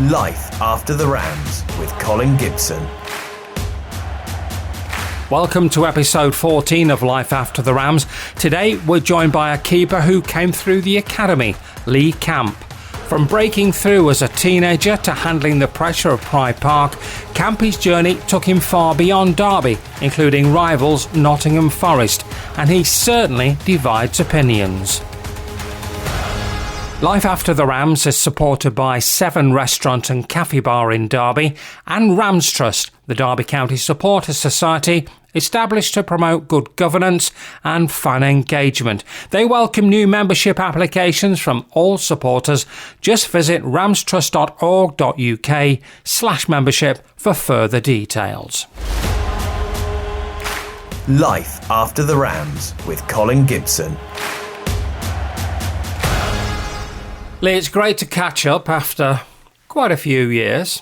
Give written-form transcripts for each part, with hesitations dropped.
Life After the Rams with Colin Gibson. Welcome to episode 14 of Life After the Rams. Today we're joined by a keeper who came through the academy, Lee Camp. From breaking through as a teenager to handling the pressure of Pride Park, Campy's journey took him far beyond Derby, including rivals Nottingham Forest, and he certainly divides opinions. Life After the Rams is supported by Seven Restaurant and Café Bar in Derby and RamsTrust, the Derby County Supporters Society, established to promote good governance and fan engagement. They welcome new membership applications from all supporters. Just visit ramstrust.org.uk/membership for further details. Life After the Rams with Colin Gibson. Lee, it's great to catch up after quite a few years.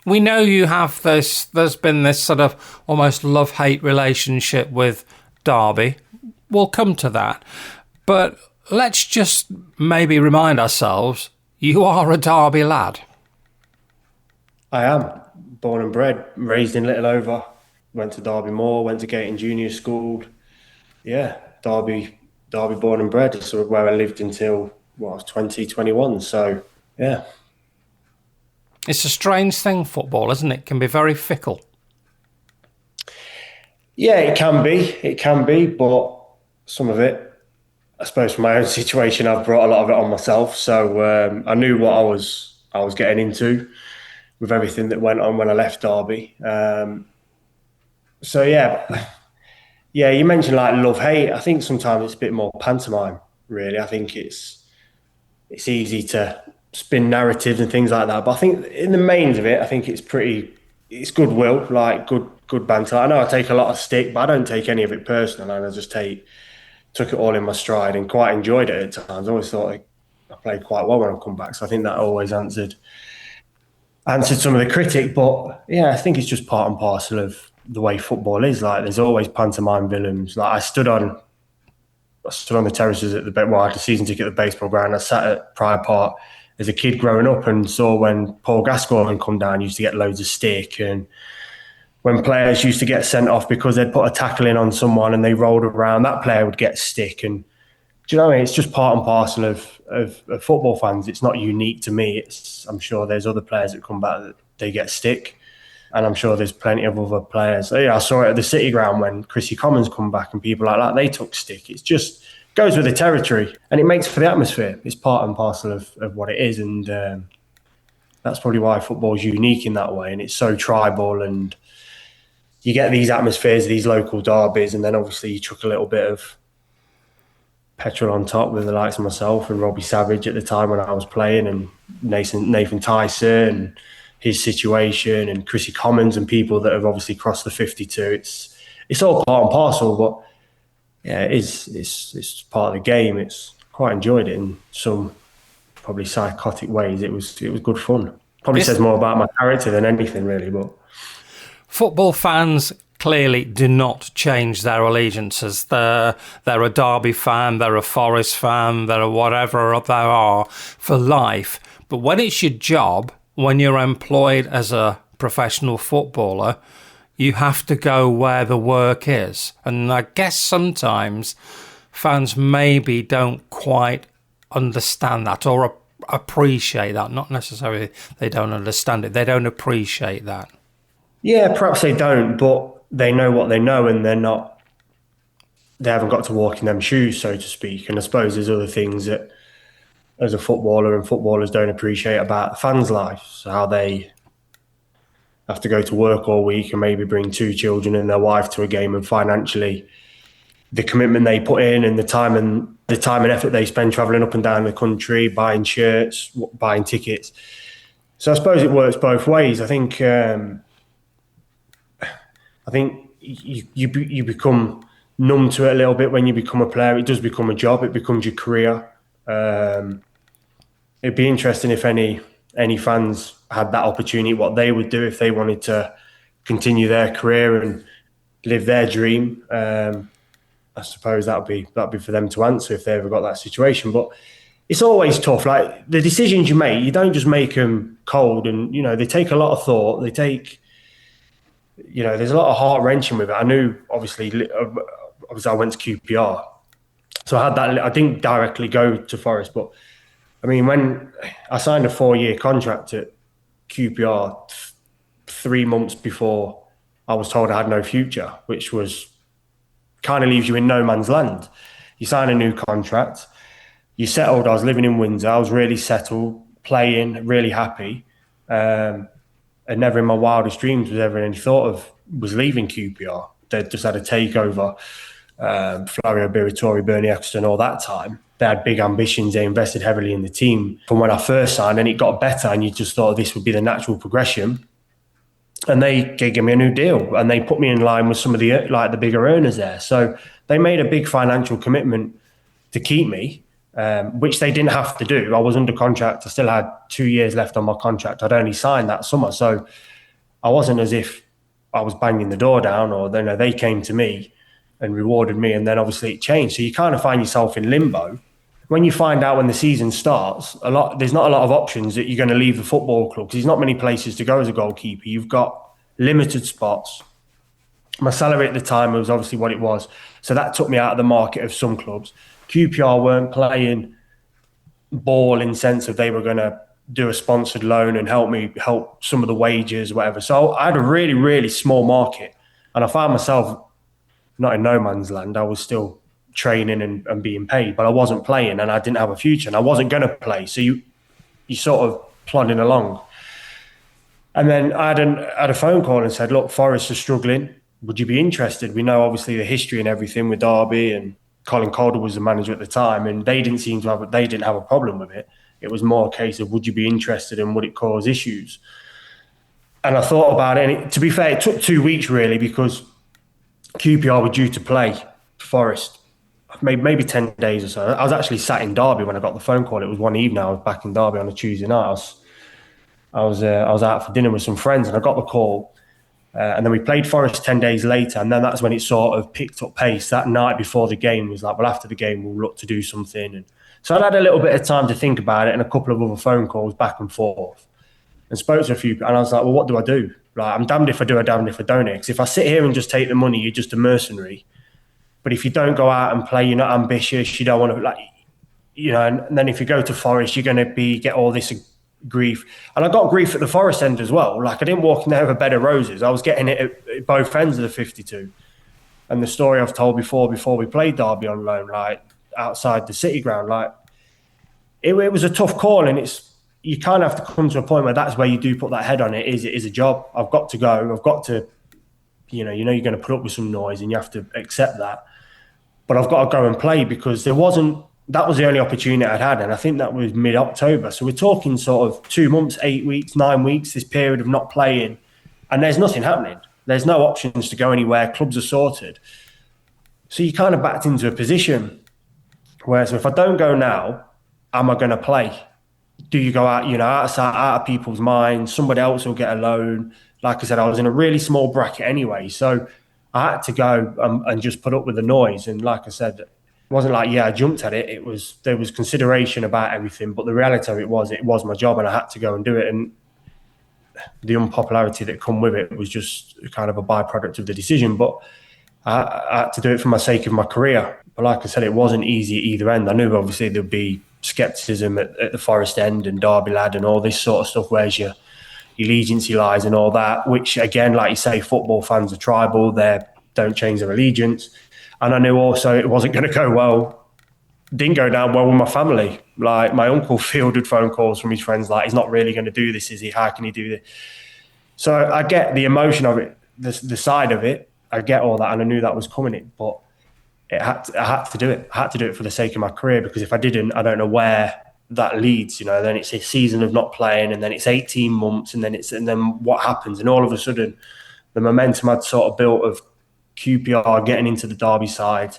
We know you have there's been this sort of almost love-hate relationship with Derby. We'll come to that. But let's just maybe remind ourselves, you are a Derby lad. I am. Born and bred, raised in Little Over, went to Derby Moor, went to Gayton Junior School. Yeah, Derby born and bred. It's sort of where I lived until, I was 2021. So, yeah. It's a strange thing, football, isn't it? It can be very fickle. Yeah, it can be. But some of it, I suppose from my own situation, I've brought a lot of it on myself. So I knew what I was getting into with everything that went on when I left Derby. Yeah, you mentioned like love-hate. I think sometimes it's a bit more pantomime, really. I think it's easy to spin narratives and things like that. But I think in the mains of it, I think it's goodwill, like good banter. I know I take a lot of stick, but I don't take any of it personal. And I just took it all in my stride and quite enjoyed it at times. I always thought I played quite well when I come back. So I think that always answered some of the critic. But yeah, I think it's just part and parcel of the way football is. Like, there's always pantomime villains. Like, I stood on the terraces at I had a season ticket at the baseball ground. I sat at Pride Park as a kid growing up and saw when Paul Gascoigne come down, used to get loads of stick, and when players used to get sent off because they'd put a tackle in on someone and they rolled around, that player would get stick. And do you know what I mean? It's just part and parcel of football fans. It's not unique to me. I'm sure there's other players that come back that they get stick. And I'm sure there's plenty of other players. So, yeah, I saw it at the City Ground when Chrissy Commons come back and people like that, they took stick. It just goes with the territory and it makes for the atmosphere. It's part and parcel of what it is. And that's probably why football is unique in that way. And it's so tribal, and you get these atmospheres, these local derbies, and then obviously you chuck a little bit of petrol on top with the likes of myself and Robbie Savage at the time when I was playing, and Nathan Tyson and his situation, and Chrissy Commons and people that have obviously crossed the 52. It's all part and parcel, but yeah, it's part of the game. It's quite enjoyed it in some probably psychotic ways. It was good fun. Probably says more about my character than anything really. But football fans clearly do not change their allegiances. They're a Derby fan, they're a Forest fan, they're a whatever they are for life. But when it's your job, when you're employed as a professional footballer, you have to go where the work is. And I guess sometimes fans maybe don't quite understand that or appreciate that. Not necessarily they don't understand it, they don't appreciate that. Yeah, perhaps they don't, but they know what they know, and they haven't got to walk in them shoes, so to speak. And I suppose there's other things that as a footballer and footballers don't appreciate about the fans' lives, so how they have to go to work all week and maybe bring 2 children and their wife to a game, and financially the commitment they put in and the time and effort they spend travelling up and down the country, buying shirts, buying tickets. So I suppose it works both ways. I think you become numb to it a little bit when you become a player. It does become a job. It becomes your career. It'd be interesting if any fans had that opportunity, what they would do if they wanted to continue their career and live their dream. I suppose that'd be for them to answer if they ever got that situation. But it's always tough. Like the decisions you make, you don't just make them cold, and they take a lot of thought. They take, there's a lot of heart wrenching with it. I knew obviously I went to QPR, so I had that. I didn't directly go to Forest, but I mean, when I signed a 4-year contract at QPR 3 months before I was told I had no future, which was kind of leaves you in no man's land. You sign a new contract, you settled. I was living in Windsor. I was really settled, playing, really happy. And never in my wildest dreams was ever any thought of was leaving QPR. They just had a takeover. Flavio Briatore, Bernie Eccleston, all that time. They had big ambitions. They invested heavily in the team from when I first signed, and it got better. And you just thought this would be the natural progression. And they gave me a new deal, and they put me in line with some of the bigger earners there. So they made a big financial commitment to keep me, which they didn't have to do. I was under contract. I still had 2 years left on my contract. I'd only signed that summer, so I wasn't as if I was banging the door down. Or they came to me and rewarded me, and then obviously it changed. So you kind of find yourself in limbo. When you find out when the season starts, there's not a lot of options that you're going to leave the football club, because there's not many places to go as a goalkeeper. You've got limited spots. My salary at the time was obviously what it was, so that took me out of the market of some clubs. QPR weren't playing ball in sense of they were going to do a sponsored loan and help some of the wages, whatever. So I had a really, really small market, and I found myself not in no man's land. I was still training and being paid, but I wasn't playing, and I didn't have a future, and I wasn't going to play. So you sort of plodding along. And then I had a phone call and said, look, Forest are struggling. Would you be interested? We know obviously the history and everything with Derby, and Colin Calder was the manager at the time, and they didn't have a problem with it. It was more a case of, would you be interested, and would it cause issues? And I thought about it, and to be fair, it took 2 weeks really, because QPR were due to play Forest maybe 10 days or so. I was actually sat in Derby when I got the phone call. It was one evening. I was back in Derby on a Tuesday night. I was out for dinner with some friends, and I got the call. And then we played Forest 10 days later, and then that's when it sort of picked up pace. That night before the game was like, well, after the game, we'll look to do something. And so I'd had a little bit of time to think about it, and a couple of other phone calls back and forth, and spoke to a few. And I was like, well, what do I do? Like, I'm damned if I do, I'm damned if I don't. Because if I sit here and just take the money, you're just a mercenary. But if you don't go out and play, you're not ambitious, you don't want to, and then if you go to Forest, you're going to get all this grief. And I got grief at the Forest end as well. Like, I didn't walk in there with a bed of roses. I was getting it at both ends of the 52. And the story I've told before we played Derby on loan, like outside the City ground, like it was a tough call. And you kind of have to come to a point where that's where you do put that head on it. It is a job. I've got to go. I've got to, you're going to put up with some noise, and you have to accept that. But I've got to go and play, because that was the only opportunity I'd had. And I think that was mid-October. So we're talking sort of 2 months, 8 weeks, 9 weeks, this period of not playing. And there's nothing happening. There's no options to go anywhere. Clubs are sorted. So you kind of backed into a position where, so if I don't go now, am I going to play? Do you go out, out of people's minds? Somebody else will get a loan. Like I said, I was in a really small bracket anyway. So I had to go and just put up with the noise. And like I said, it wasn't like, I jumped at it. There was consideration about everything, but the reality of it was my job, and I had to go and do it. And the unpopularity that come with it was just kind of a byproduct of the decision. But I had to do it for the sake of my career. But like I said, it wasn't easy at either end. I knew obviously there'd be scepticism at the Forest end and Derby lad and all this sort of stuff. Where's your allegiance lies and all that, which again, like you say, football fans are tribal. They don't change their allegiance. And I knew also it wasn't going to go well. Didn't go down well with my family. Like, my uncle fielded phone calls from his friends like, he's not really going to do this, is he? How can he do this? So I get the emotion of it, the side of it. I get all that, and I knew that was coming. But I had to do it. I had to do it for the sake of my career, because if I didn't, I don't know where that leads. Then it's a season of not playing, and then it's 18 months, and then what happens? And all of a sudden, the momentum I'd sort of built of QPR getting into the Derby side,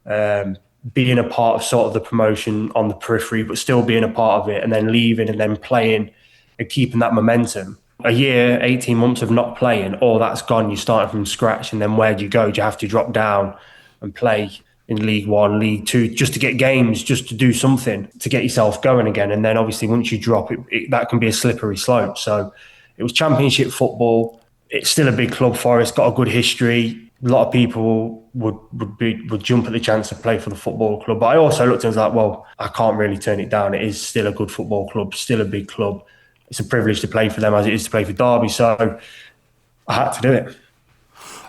being a part of sort of the promotion on the periphery, but still being a part of it, and then leaving and then playing and keeping that momentum. A year, 18 months of not playing, all that's gone. You're starting from scratch, and then where do you go? Do you have to drop down and play in League One, League Two, just to get games, just to do something, to get yourself going again. And then obviously once you drop it, that can be a slippery slope. So it was Championship football. It's still a big club, Forest, got a good history. A lot of people would jump at the chance to play for the football club. But I also looked and was like, well, I can't really turn it down. It is still a good football club, still a big club. It's a privilege to play for them as it is to play for Derby. So I had to do it.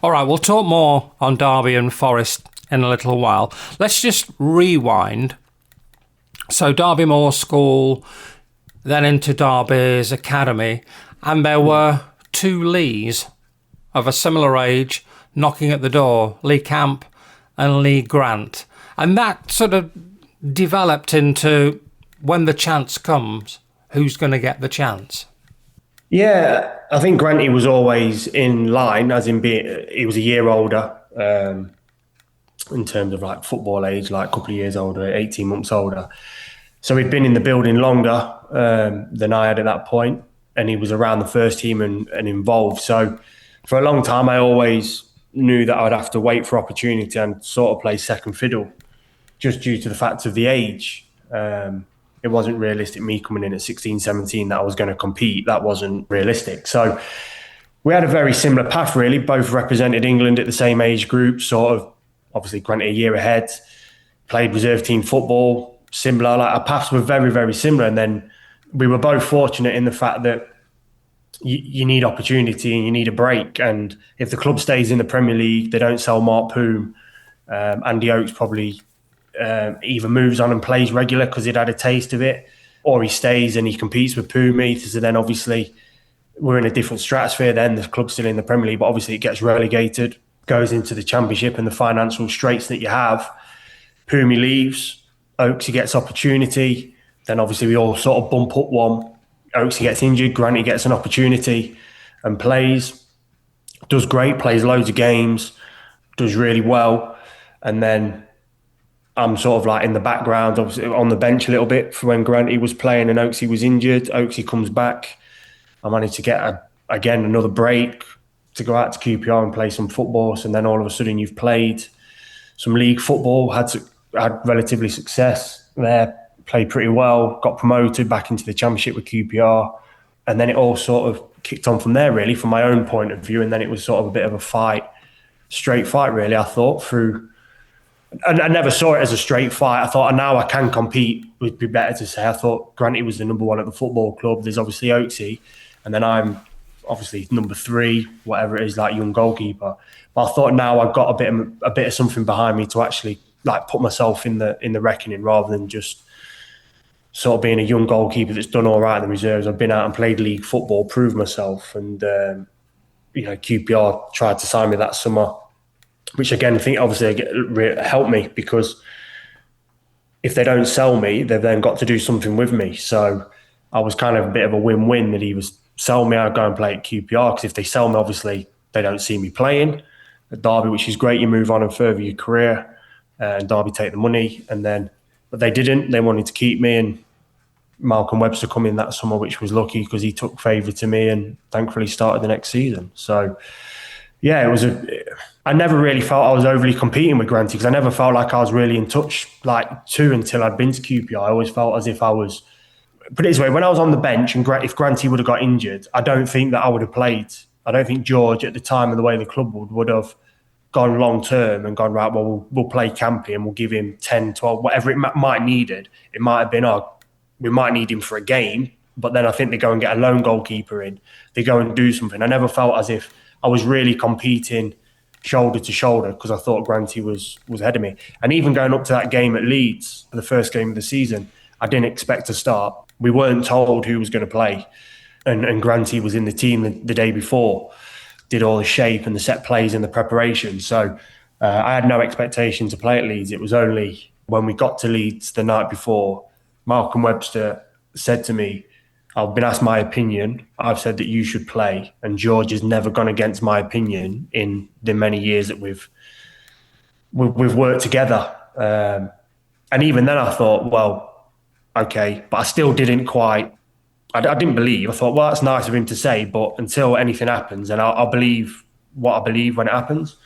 All right, we'll talk more on Derby and Forest in a little while. Let's just rewind. So Derby Moor School, then into Derby's academy, and there were 2 Lees of a similar age knocking at the door, Lee Camp and Lee Grant. And that sort of developed into, when the chance comes, who's going to get the chance? Yeah, I think Granty was always in line, as in he was a year older in terms of like football age, like a couple of years older, 18 months older. So he'd been in the building longer than I had at that point, and he was around the first team and involved. So for a long time, I always knew that I'd have to wait for opportunity and sort of play second fiddle, just due to the fact of the age. It wasn't realistic, me coming in at 16, 17, that I was going to compete. That wasn't realistic. So we had a very similar path, really. Both represented England at the same age group, sort of, obviously Grant a year ahead, played reserve team football, similar. Like our paths were very, very similar. And then we were both fortunate in the fact that you need opportunity and you need a break. And if the club stays in the Premier League, they don't sell Mark Poom. Andy Oakes probably either moves on and plays regular because he'd had a taste of it, or he stays and he competes with Poom. So then obviously we're in a different stratosphere then. The club's still in the Premier League, but obviously it gets relegated, goes into the Championship and the financial straits that you have. Poomey leaves, Oakesy gets opportunity, then obviously we all sort of bump up one. Oakesy gets injured, Granty gets an opportunity and plays, does great, plays loads of games, does really well. And then I'm sort of like in the background, obviously on the bench a little bit for when Granty was playing and Oakesy was injured. Oakesy comes back. I managed to get, again, another break to go out to QPR and play some football. So then all of a sudden you've played some league football, had relatively success there, played pretty well, got promoted back into the Championship with QPR. And then it all sort of kicked on from there, really, from my own point of view. And then it was sort of a bit of a fight, straight fight, really, I thought, through. And I never saw it as a straight fight. I thought, now I can compete, would be better to say. I thought Granty was the number one at the football club. There's obviously Oakesy, and then I'm obviously number 3, whatever it is, like young goalkeeper. But I thought now I've got a bit of something behind me to actually like put myself in the reckoning, rather than just sort of being a young goalkeeper that's done all right in the reserves. I've been out and played league football, proved myself, and QPR tried to sign me that summer, which again, I think obviously helped me, because if they don't sell me, they've then got to do something with me. So I was kind of a bit of a win-win that he was sell me, I'd go and play at QPR, because if they sell me, obviously they don't see me playing at Derby, which is great. You move on and further your career, and Derby take the money. But they didn't. They wanted to keep me, and Malcolm Webster come in that summer, which was lucky because he took favour to me and thankfully started the next season. So yeah, I never really felt I was overly competing with Granty, because I never felt like I was really in touch until I'd been to QPR. I always felt as if I was, put it this way, when I was on the bench and if Granty would have got injured, I don't think that I would have played. I don't think George at the time and the way the club would have gone long term and gone, right, well, we'll play Campy and we'll give him 10, 12, whatever it might needed. It might have been, we might need him for a game, but then I think they go and get a lone goalkeeper in. They go and do something. I never felt as if I was really competing shoulder to shoulder, because I thought Granty was ahead of me. And even going up to that game at Leeds, the first game of the season, I didn't expect to start. We weren't told who was going to play. And Granty was in the team the day before, did all the shape and the set plays and the preparation. So I had no expectation to play at Leeds. It was only when we got to Leeds the night before, Malcolm Webster said to me, I've been asked my opinion. I've said that you should play. And George has never gone against my opinion in the many years that we've worked together. And even then I thought, well, okay. But I still didn't quite, I didn't believe. I thought, well, that's nice of him to say, but until anything happens, and I'll believe what I believe when it happens.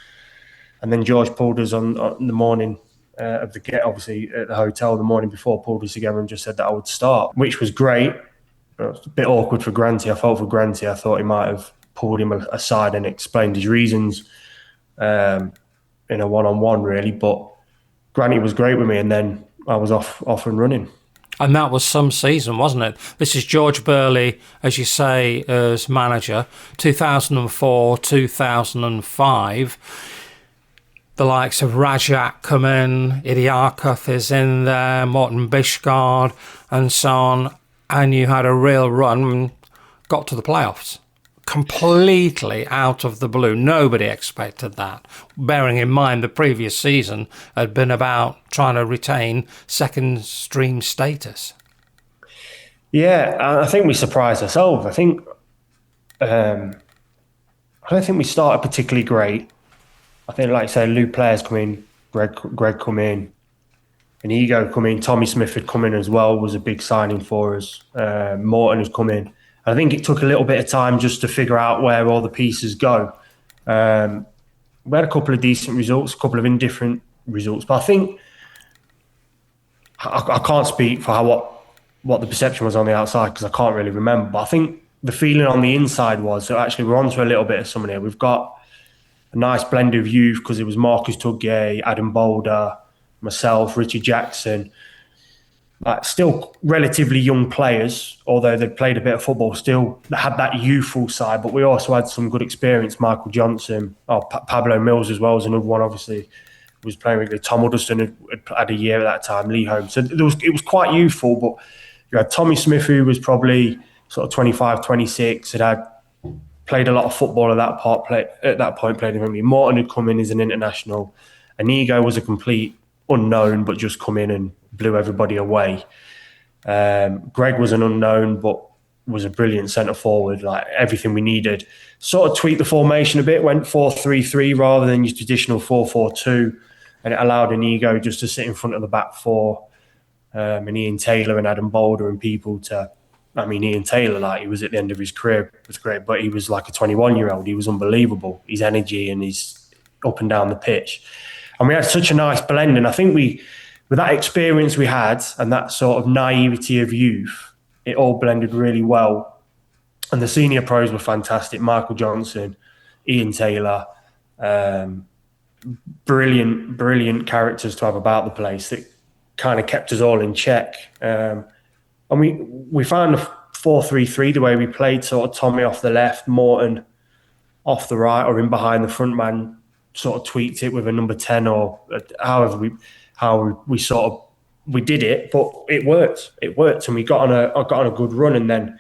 And then George pulled us on the morning of the get, obviously, at the hotel the morning before, pulled us together and just said that I would start, which was great. It was a bit awkward for Granty. I felt for Granty. I thought he might have pulled him aside and explained his reasons in a one-on-one, really. But Granty was great with me, and then I was off and running. And that was some season, wasn't it? This is George Burley, as you say, as manager, 2004, 2005. The likes of Rajak come in, Idiarkuth is in there, Morton Bishgard, and so on. And you had a real run and got to the playoffs. Completely out of the blue. Nobody expected that. Bearing in mind the previous season had been about trying to retain second stream status. Yeah, I think we surprised ourselves. I don't think we started particularly great. I think, like I say, Lou players come in, Greg come in, and Ego come in. Tommy Smith had come in as well, was a big signing for us. Morton has come in. I think it took a little bit of time just to figure out where all the pieces go. We had a couple of decent results, a couple of indifferent results, but I think I can't speak for what the perception was on the outside because I can't really remember. But I think the feeling on the inside was that actually we're onto a little bit of someone here. We've got a nice blend of youth because it was Marcus Tugge, Adam Boulder, myself, Richard Jackson. Still relatively young players, although they'd played a bit of football, still had that youthful side. But we also had some good experience. Michael Johnson, Pablo Mills as well as another one, obviously, was playing regularly. Tom Huddleston had a year at that time, Lee Holmes. So it was quite youthful, but you had Tommy Smith, who was probably sort of 25, 26, had played a lot of football at that point, played in rugby. Morton had come in as an international. Inigo was a complete unknown, but just come in and blew everybody away. Greg was an unknown, but was a brilliant centre forward, like everything we needed. Sort of tweaked the formation a bit, went 4-3-3 rather than your traditional 4-4-2, and it allowed Inigo just to sit in front of the back four, and Ian Taylor and Adam Boulder and people to. I mean, Ian Taylor, he was at the end of his career, was great, but he was like a 21-year-old. He was unbelievable, his energy and his up and down the pitch. And we had such a nice blend. And I think with that experience we had and that sort of naivety of youth, it all blended really well. And the senior pros were fantastic. Michael Johnson, Ian Taylor, brilliant characters to have about the place that kind of kept us all in check. And we found the 4-3-3, the way we played, sort of Tommy off the left, Morton off the right, or in behind the front man, sort of tweaked it with a number 10 or however we did it, but it worked. It worked, and we got on a good run. And then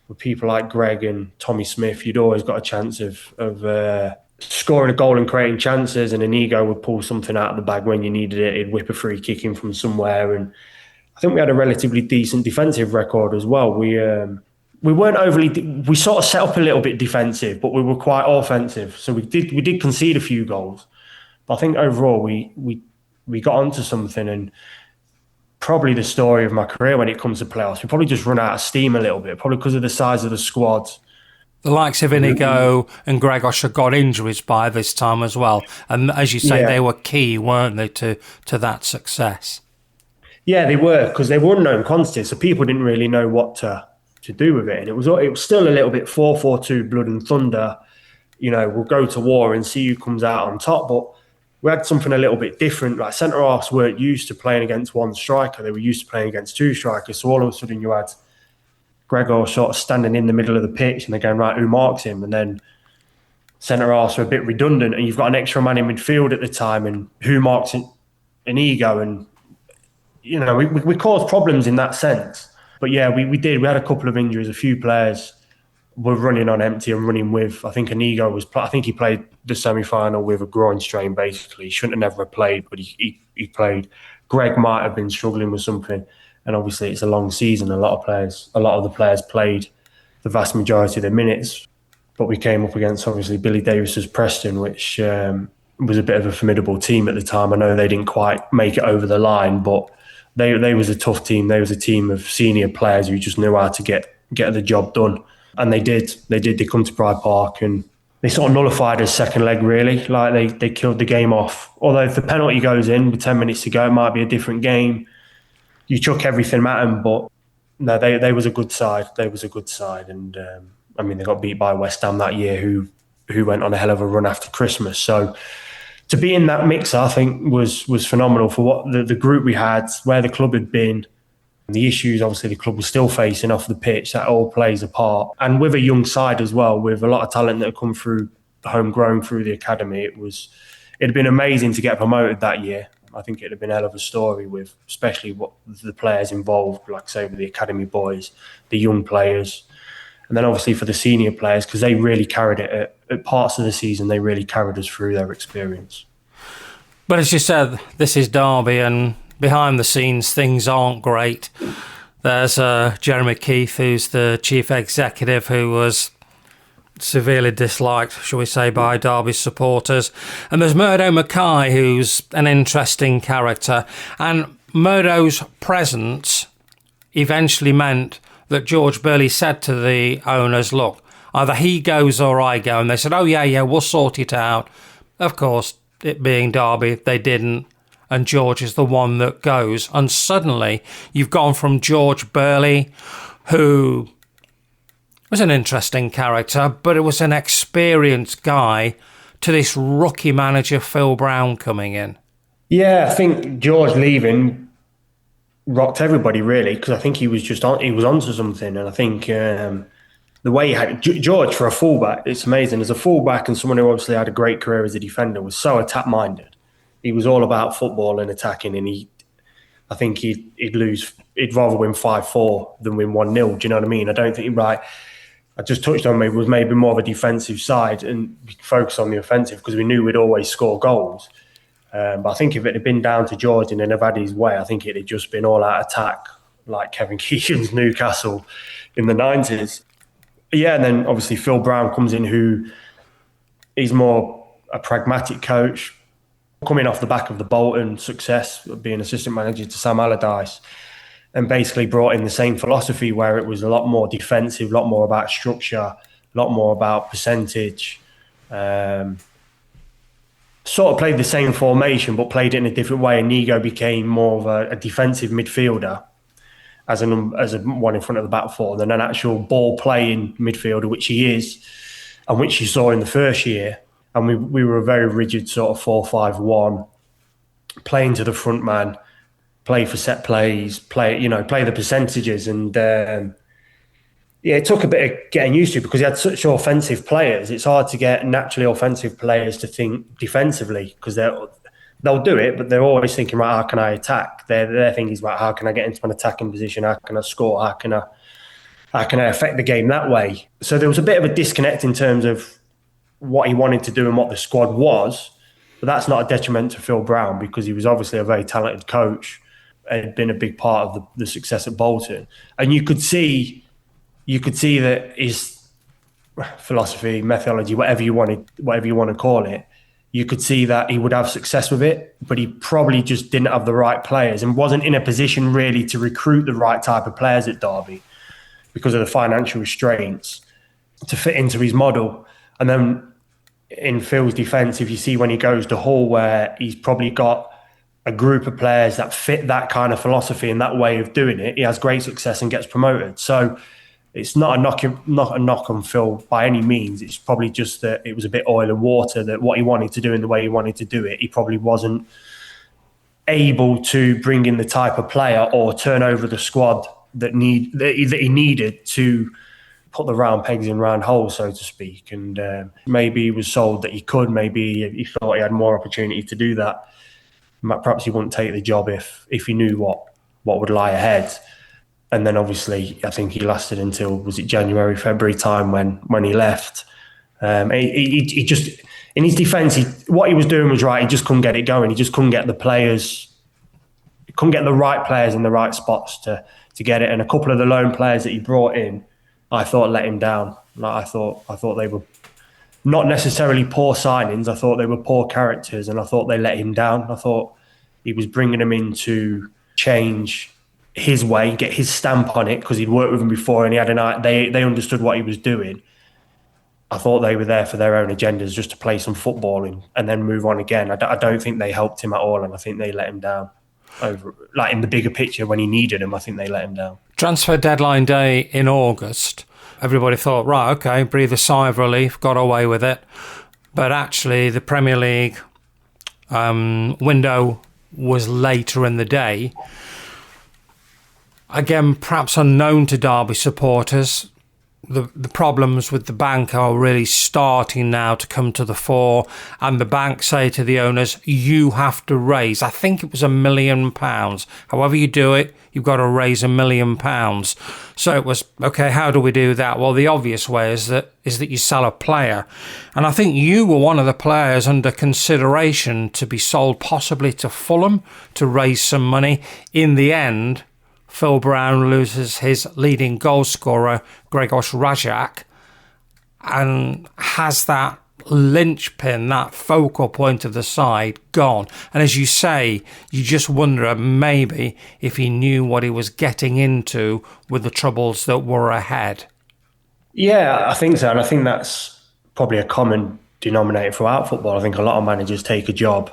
with people like Greg and Tommy Smith, you'd always got a chance of scoring a goal and creating chances, and Inigo would pull something out of the bag when you needed it. He'd whip a free kick in from somewhere, and I think we had a relatively decent defensive record as well. We weren't overly. We sort of set up a little bit defensive, but we were quite offensive. So we did concede a few goals, but I think overall we got onto something. And probably the story of my career when it comes to playoffs, we probably just run out of steam a little bit, probably because of the size of the squad. The likes of Inigo and Gregos had got injuries by this time as well, and as you say, they were key, weren't they, to that success? Yeah, they were, because they were unknown quantities, so people didn't really know what to do with it. And it was still a little bit 4-4-2, blood and thunder. We'll go to war and see who comes out on top. But we had something a little bit different. Like centre-halves weren't used to playing against one striker. They were used to playing against two strikers. So all of a sudden you had Gregor sort of standing in the middle of the pitch and they're going, right, who marks him? And then centre-halves are a bit redundant and you've got an extra man in midfield at the time, and who marks an ego? And we caused problems in that sense. But yeah, we did. We had a couple of injuries. A few players were running on empty and running with. I think Inigo I think he played the semi-final with a groin strain, basically. He shouldn't have never played, but he played. Greg might have been struggling with something. And obviously it's a long season. A lot of the players played the vast majority of the minutes. But we came up against, obviously, Billy Davis's Preston, which was a bit of a formidable team at the time. I know they didn't quite make it over the line, but They was a tough team. They was a team of senior players who just knew how to get the job done, and they did. They come to Pride Park, and they sort of nullified his second leg, really. Like they killed the game off. Although if the penalty goes in with 10 minutes to go, it might be a different game. You chuck everything at them, but no, they was a good side. They was a good side, and I mean they got beat by West Ham that year, who went on a hell of a run after Christmas. So to be in that mix, I think was phenomenal for what the group we had, where the club had been. The issues, obviously, the club was still facing off the pitch, that all plays a part. And with a young side as well, with a lot of talent that had come through, homegrown through the academy, it'd been amazing to get promoted that year. I think it'd have been a hell of a story with, especially what the players involved, like say with the academy boys, the young players. And then obviously for the senior players, because they really carried it at parts of the season, they really carried us through their experience. But as you said, this is Derby, and behind the scenes, things aren't great. There's Jeremy Keith, who's the chief executive, who was severely disliked, shall we say, by Derby supporters. And there's Murdo Mackay, who's an interesting character. And Murdo's presence eventually meant that George Burley said to the owners, look, either he goes or I go. And they said, oh, yeah, we'll sort it out. Of course, it being Derby, they didn't. And George is the one that goes. And suddenly you've gone from George Burley, who was an interesting character, but it was an experienced guy, to this rookie manager, Phil Brown, coming in. Yeah, I think George leaving rocked everybody, really, because I think he was onto something. And I think the way he had George for a fullback, it's amazing. As a fullback and someone who obviously had a great career as a defender, was so attack-minded. He was all about football and attacking, and I think he'd rather win 5-4 than win 1-0. Do you know what I mean? I don't think I just touched on maybe more of a defensive side and focus on the offensive, because we knew we'd always score goals. But I think if it had been down to George and had had his way, I think it had just been all out attack, like Kevin Keegan's Newcastle in the 90s. Yeah, and then obviously Phil Brown comes in, who is more a pragmatic coach, coming off the back of the Bolton success of being assistant manager to Sam Allardyce, and basically brought in the same philosophy where it was a lot more defensive, a lot more about structure, a lot more about percentage. Sort of played the same formation, but played it in a different way. And Nigo became more of a defensive midfielder as a one in front of the back four than an actual ball-playing midfielder, which he is, and which you saw in the first year. And we were a very rigid sort of 4-5-1, playing to the front man, play for set plays, play the percentages. And it took a bit of getting used to, because he had such offensive players. It's hard to get naturally offensive players to think defensively, because they'll do it, but they're always thinking, right, how can I attack? Their thing is, right, how can I get into an attacking position? How can I score? How can I affect the game that way? So there was a bit of a disconnect in terms of what he wanted to do and what the squad was, but that's not a detriment to Phil Brown, because he was obviously a very talented coach and had been a big part of the success at Bolton. And you could see that his philosophy, methodology, whatever you want to call it, you could see that he would have success with it, but he probably just didn't have the right players and wasn't in a position really to recruit the right type of players at Derby because of the financial restraints to fit into his model. And then in Phil's defence, if you see when he goes to Hull, where he's probably got a group of players that fit that kind of philosophy and that way of doing it, he has great success and gets promoted. So it's not a knock on Phil by any means. It's probably just that it was a bit oil and water, that what he wanted to do and the way he wanted to do it, he probably wasn't able to bring in the type of player or turn over the squad that he needed to put the round pegs in round holes, so to speak. And maybe he was sold that he could. Maybe he thought he had more opportunity to do that. Perhaps he wouldn't take the job if he knew what would lie ahead. And then obviously, I think he lasted until, was it January, February time when he left. He just, in his defence, what he was doing was right. He just couldn't get it going. He just couldn't get the players, couldn't get the right players in the right spots to get it. And a couple of the loan players that he brought in, I thought let him down. Like I thought they were not necessarily poor signings. I thought they were poor characters, and I thought they let him down. I thought he was bringing them in to change his way, get his stamp on it, because he'd worked with him before and he had they understood what he was doing. I thought they were there for their own agendas, just to play some football and then move on again. I don't think they helped him at all, and I think they let him down. Like in the bigger picture, when he needed him, I think they let him down. Transfer deadline day in August, everybody thought, right, okay, breathe a sigh of relief, got away with it. But actually, the Premier League window was later in the day. Again, perhaps unknown to Derby supporters, the problems with the bank are really starting now to come to the fore, and the bank say to the owners, you have to raise, I think it was £1 million. However you do it, you've got to raise £1 million. So it was, okay, how do we do that? Well, the obvious way is that you sell a player. And I think you were one of the players under consideration to be sold possibly to Fulham to raise some money. In the end, Phil Brown loses his leading goal scorer, Grzegorz Rajak, and has that linchpin, that focal point of the side, gone. And as you say, you just wonder maybe if he knew what he was getting into with the troubles that were ahead. Yeah, I think so. And I think that's probably a common denominator throughout football. I think a lot of managers take a job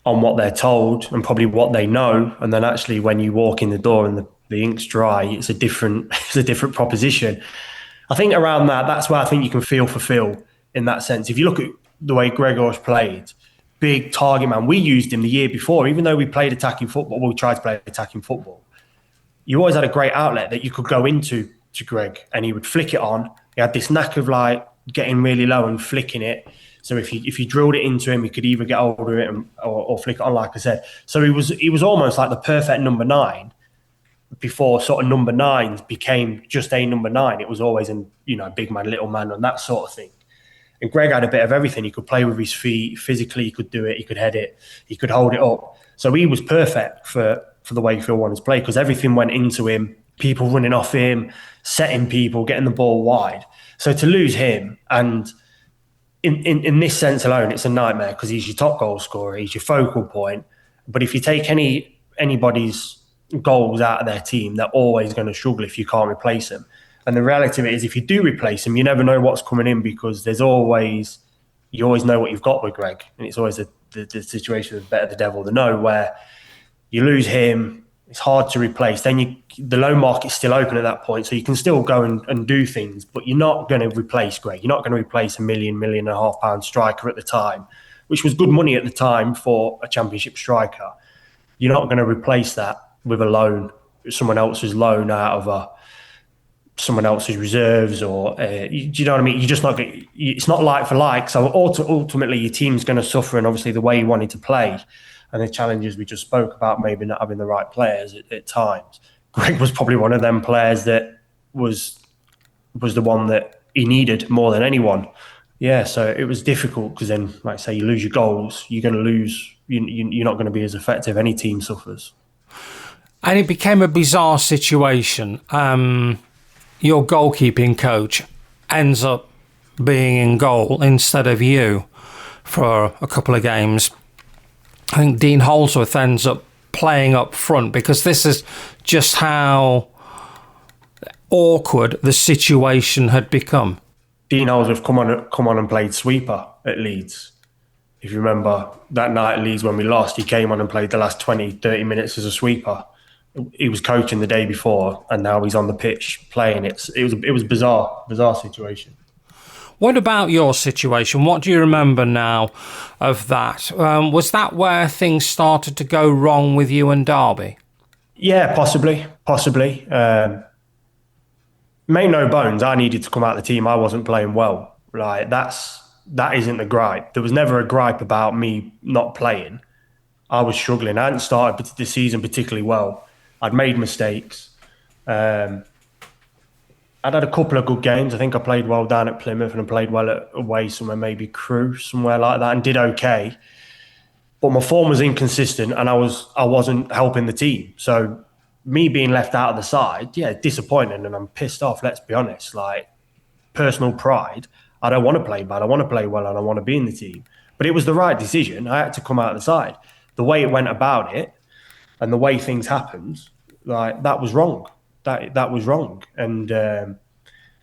on what they're told and probably what they know, and then actually when you walk in the door and the ink's dry, it's a different proposition. I think around that's where I think you can feel for Phil in that sense. If you look at the way Grzegorz played, big target man, we used him the year before, even though we played attacking football, we tried to play attacking football. You always had a great outlet that you could go into to Greg, and he would flick it on. He had this knack of like getting really low and flicking it. So if you drilled it into him, he could either get hold of it or flick it on, like I said. So he was almost like the perfect number 9 before sort of number 9s became just a number 9. It was always big man, little man, and that sort of thing. And Greg had a bit of everything. He could play with his feet. Physically, he could do it. He could head it. He could hold it up. So he was perfect for the way Phil wanted to play, because everything went into him. People running off him, setting people, getting the ball wide. So to lose him, and in this sense alone, it's a nightmare, because he's your top goal scorer, he's your focal point. But if you take anybody's goals out of their team, they're always going to struggle if you can't replace them. And the reality of it is, if you do replace him, you never know what's coming in, because you always know what you've got with Greg. And it's always the situation of better the devil than no, where you lose him, it's hard to replace. Then the loan market's still open at that point, so you can still go and do things, but you're not going to replace Greg. You're not going to replace £1 million, £1.5 million striker at the time, which was good money at the time for a Championship striker. You're not going to replace that with a loan, someone else's loan out of someone else's reserves, or do you know what I mean? You're just not. It's not like for like. So ultimately, your team's going to suffer, and obviously the way you wanted to play, and the challenges we just spoke about, maybe not having the right players at times. Greg was probably one of them players that was the one that he needed more than anyone. Yeah, so it was difficult, because then, like I say, you lose your goals, you're going to lose. You're not going to be as effective. Any team suffers. And it became a bizarre situation. Your goalkeeping coach ends up being in goal instead of you for a couple of games. I think Dean Holdsworth ends up playing up front, because this is just how awkward the situation had become. Dean Holdsworth come on and played sweeper at Leeds. If you remember that night at Leeds when we lost, he came on and played the last 20, 30 minutes as a sweeper. He was coaching the day before, and now he's on the pitch playing. It was a bizarre situation. What about your situation? What do you remember now of that? Was that where things started to go wrong with you and Derby? Yeah, possibly. Make no bones, I needed to come out of the team. I wasn't playing well. Like that isn't a gripe. There was never a gripe about me not playing. I was struggling. I hadn't started the season particularly well. I'd made mistakes. I'd had a couple of good games. I think I played well down at Plymouth, and I played well away somewhere, maybe Crewe, somewhere like that, and did okay. But my form was inconsistent, and I wasn't helping the team. So me being left out of the side, yeah, disappointing, and I'm pissed off, let's be honest. Like, personal pride, I don't want to play bad. I want to play well, and I want to be in the team. But it was the right decision. I had to come out of the side. The way it went about it, and the way things happened, like, that was wrong. That was wrong. And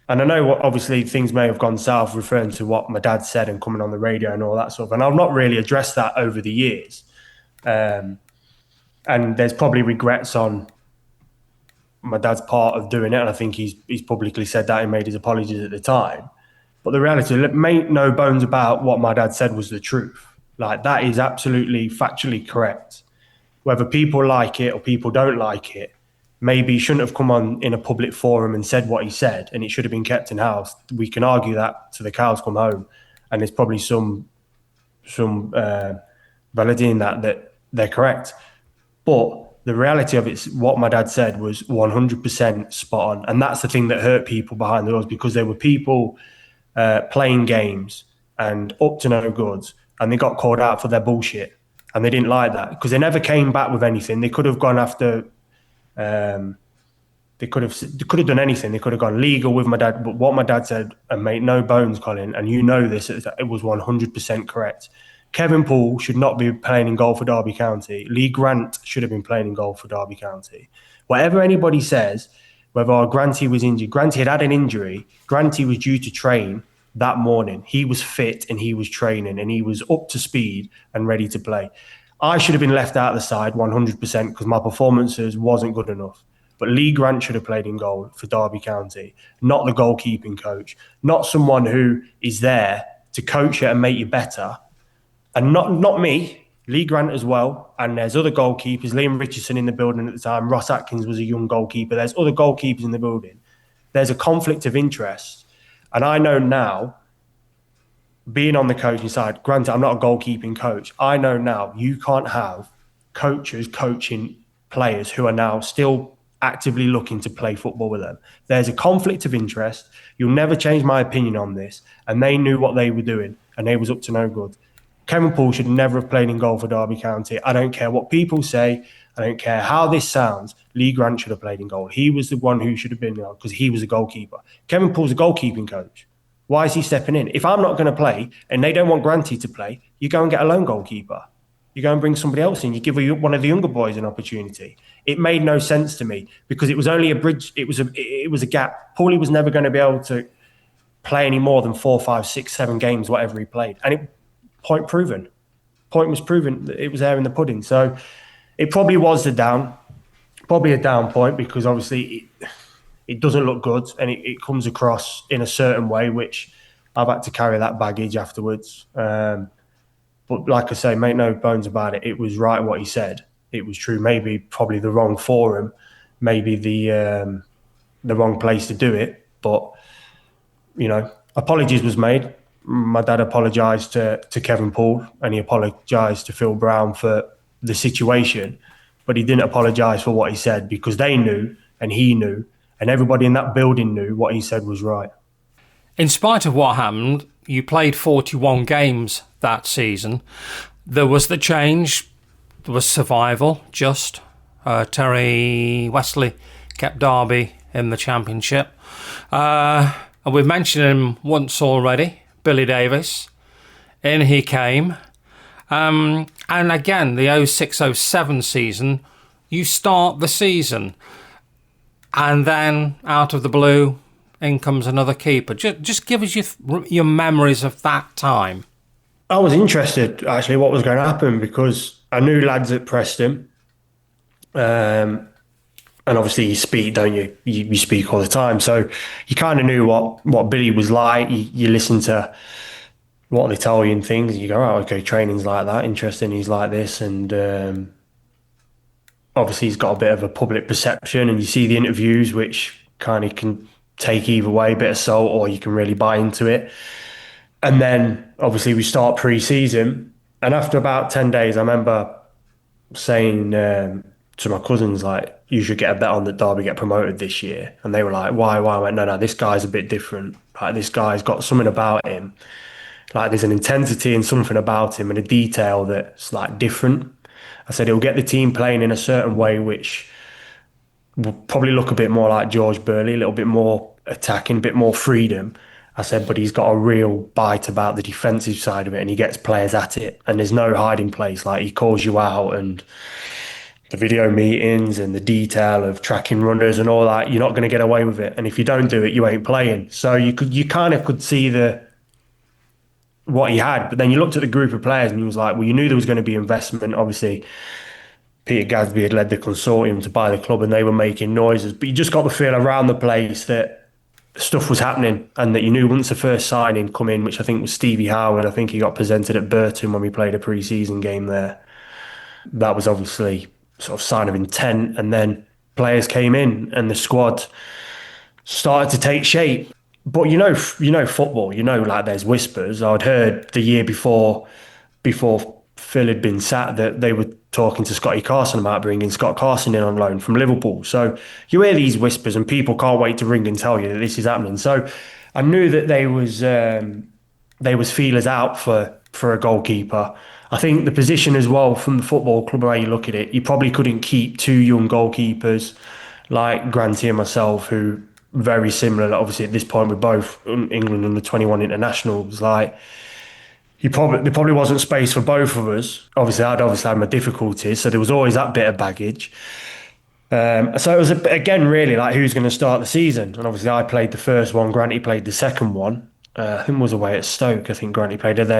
And I know obviously things may have gone south referring to what my dad said and coming on the radio and all that stuff. And I've not really addressed that over the years. And there's probably regrets on my dad's part of doing it. And I think he's publicly said that. He made his apologies at the time. But the reality, make no bones about what my dad said was the truth. Like, that is absolutely factually correct. Whether people like it or people don't like it, maybe he shouldn't have come on in a public forum and said what he said, and it should have been kept in house. We can argue that till the cows come home, and there's probably some validity in that they're correct. But the reality of it's what my dad said was 100% spot on, and that's the thing that hurt people behind the doors, because there were people playing games and up to no goods, and they got called out for their bullshit, and they didn't like that because they never came back with anything. They could have gone after. They could have done anything. They could have gone legal with my dad. But what my dad said, and made no bones, Colin, and you know this, it was 100% correct. Kevin Poole should not be playing in goal for Derby County. Lee Grant should have been playing in goal for Derby County. Whatever anybody says, whether Granty was injured, Granty had an injury. Granty was due to train that morning. He was fit and he was training and he was up to speed and ready to play. I should have been left out of the side 100% because my performances wasn't good enough. But Lee Grant should have played in goal for Derby County, not the goalkeeping coach, not someone who is there to coach you and make you better. And not me, Lee Grant as well. And there's other goalkeepers, Liam Richardson in the building at the time. Ross Atkins was a young goalkeeper. There's other goalkeepers in the building. There's a conflict of interest. And I know now, being on the coaching side, granted, I'm not a goalkeeping coach. I know now you can't have coaches coaching players who are now still actively looking to play football with them. There's a conflict of interest. You'll never change my opinion on this. And they knew what they were doing, and they was up to no good. Kevin Poole should never have played in goal for Derby County. I don't care what people say. I don't care how this sounds. Lee Grant should have played in goal. He was the one who should have been there because he was a goalkeeper. Kevin Poole's a goalkeeping coach. Why is he stepping in? If I'm not going to play and they don't want Granty to play, you go and get a lone goalkeeper. You go and bring somebody else in. You give one of the younger boys an opportunity. It made no sense to me because it was only a bridge. It was a gap. Paulie was never going to be able to play any more than 4, 5, 6, 7 games, whatever he played. And point proven. Point was proven. It was there in the pudding. So it probably was a down point because obviously it doesn't look good and it comes across in a certain way, which I've had to carry that baggage afterwards. But like I say, make no bones about it. It was right what he said. It was true. Maybe probably the wrong forum, maybe the wrong place to do it. But, apologies was made. My dad apologised to Kevin Poole and he apologised to Phil Brown for the situation. But he didn't apologise for what he said because they knew and he knew and everybody in that building knew what he said was right. In spite of what happened, you played 41 games that season. There was the change. There was survival, just. Terry Wesley kept Derby in the Championship. And we've mentioned him once already, Billy Davis. In he came. And again, the 06-07 season, you start the season. And then, out of the blue, in comes another keeper. Just give us your memories of that time. I was interested, actually, what was going to happen because I knew lads at Preston. And obviously you speak, don't you? You speak all the time. So you kind of knew what Billy was like. You listen to what they tell you and things. And you go, oh, okay, training's like that. Interesting, he's like this. And obviously he's got a bit of a public perception. And you see the interviews, which kind of can take either way, a bit of salt, or you can really buy into it. And then obviously we start pre-season. And after about 10 days, I remember saying to my cousins, like, you should get a bet on that Derby get promoted this year. And they were like, why? I went, no, this guy's a bit different. Like, this guy's got something about him. Like, there's an intensity and something about him and a detail that's like different. I said, he'll get the team playing in a certain way, which will probably look a bit more like George Burley, a little bit more attacking, a bit more freedom. I said, but he's got a real bite about the defensive side of it and he gets players at it and there's no hiding place. Like, he calls you out and the video meetings and the detail of tracking runners and all that, you're not going to get away with it. And if you don't do it, you ain't playing. So you kind of could see what he had, but then you looked at the group of players and he was like, well, you knew there was going to be investment. Obviously, Peter Gadsby had led the consortium to buy the club and they were making noises, but you just got the feel around the place that stuff was happening and that you knew once the first signing come in, which I think was Stevie Howard. I think he got presented at Burton when we played a pre-season game there. That was obviously sort of sign of intent, and then players came in and the squad started to take shape. But you know football, like there's whispers. I'd heard the year before Phil had been sacked that they were talking to Scotty Carson about bringing Scott Carson in on loan from Liverpool. So you hear these whispers and people can't wait to ring and tell you that this is happening. So I knew that there was feelers out for a goalkeeper. I think the position as well from the football club, where you look at it, you probably couldn't keep two young goalkeepers like Granty and myself, who very similar. Obviously, at this point, we're both England under 21 internationals. Like, there probably wasn't space for both of us. Obviously, I'd had my difficulties, so there was always that bit of baggage. So it was again really like who's going to start the season, and obviously I played the first one. Granty played the second one. I think it was away at Stoke. I think Granty played it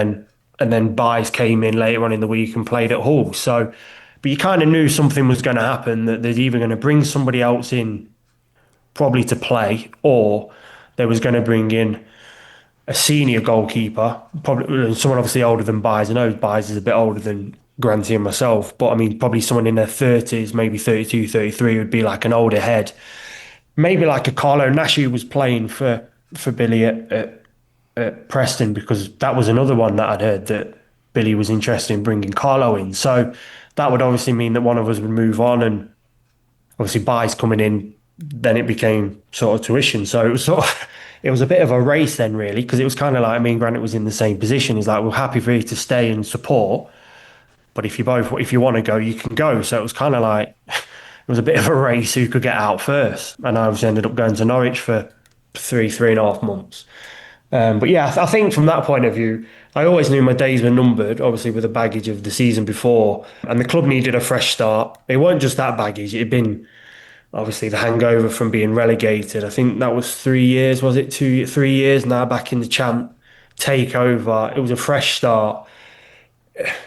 and then Byes came in later on in the week and played at Hull. So, but you kind of knew something was going to happen, that they're either going to bring somebody else in probably to play, or they was going to bring in a senior goalkeeper, probably someone obviously older than Byes. I know Byes is a bit older than Granty and myself, but I mean, probably someone in their 30s, maybe 32, 33 would be like an older head. Maybe like a Carlo Nash who was playing for Billy at Preston, because that was another one that I'd heard that Billy was interested in bringing Carlo in. So that would obviously mean that one of us would move on, and obviously Byes coming in, then it became sort of tuition. So it was a bit of a race then really, because it was kind of like, me and Granit was in the same position. He's like, we're happy for you to stay and support, but if you want to go, you can go. So it was kind of like, it was a bit of a race who could get out first. And I obviously ended up going to Norwich for three and a half months. But yeah, I think from that point of view, I always knew my days were numbered, obviously with the baggage of the season before, and the club needed a fresh start. It wasn't just that baggage, it had been obviously the hangover from being relegated. I think that was 3 years, was it? 3 years now back in the champ takeover. It was a fresh start.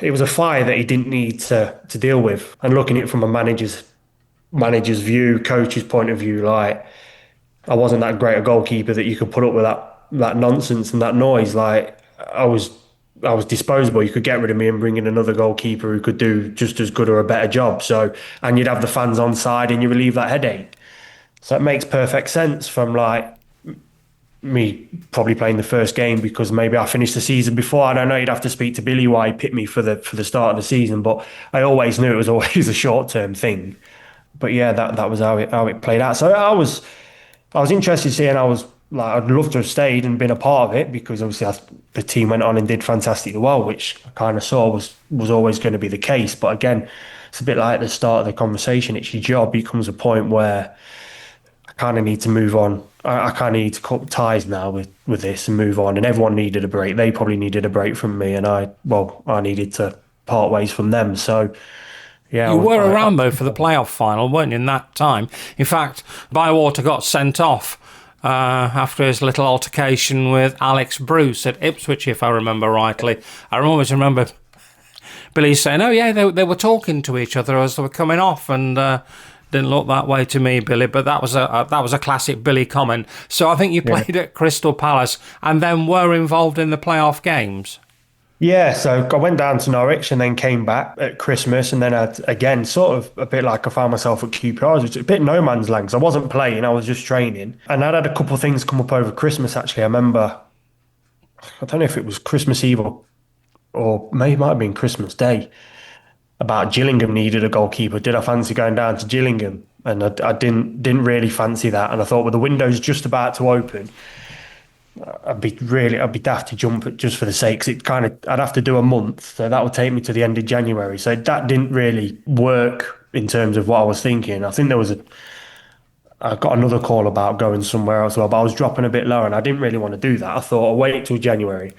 It was a fire that he didn't need to deal with. And looking at it from a manager's view, coach's point of view, like, I wasn't that great a goalkeeper that you could put up with that nonsense and that noise. Like, I was disposable. You could get rid of me and bring in another goalkeeper who could do just as good or a better job. So, and you'd have the fans on side and you relieve that headache. So it makes perfect sense from like me probably playing the first game, because maybe I finished the season before. I don't know. You'd have to speak to Billy why he picked me for the start of the season, but I always knew it was always a short term thing. But yeah, that was how it played out. So I was interested to see, and I was like, I'd love to have stayed and been a part of it, because obviously the team went on and did fantastically well, which I kind of saw was always going to be the case. But again, it's a bit like at the start of the conversation. It's your job. It comes a point where I kind of need to move on. I kind of need to cut ties now with this and move on. And everyone needed a break. They probably needed a break from me, and I needed to part ways from them. So yeah, you were around though for the playoff final, weren't you? In that time, in fact, Bywater got sent off after his little altercation with Alex Bruce at Ipswich, if I remember rightly. I always remember Billy saying, "Oh yeah, they were talking to each other as they were coming off," and didn't look that way to me, Billy. But that was a classic Billy comment. So I think you played at Crystal Palace and then were involved in the playoff games. Yeah, so I went down to Norwich and then came back at Christmas, and then again, sort of a bit like I found myself at QPR. It was a bit no man's land because I wasn't playing, I was just training. And I'd had a couple of things come up over Christmas, actually. I remember, I don't know if it was Christmas Eve or maybe it might have been Christmas Day, about Gillingham needed a goalkeeper. Did I fancy going down to Gillingham? And I didn't really fancy that. And I thought, well, the window's just about to open. I'd be daft to jump it just for the sake, because I'd have to do a month, so that would take me to the end of January. So that didn't really work in terms of what I was thinking. I think I got another call about going somewhere else, but I was dropping a bit lower, and I didn't really want to do that. I thought I'll wait till January.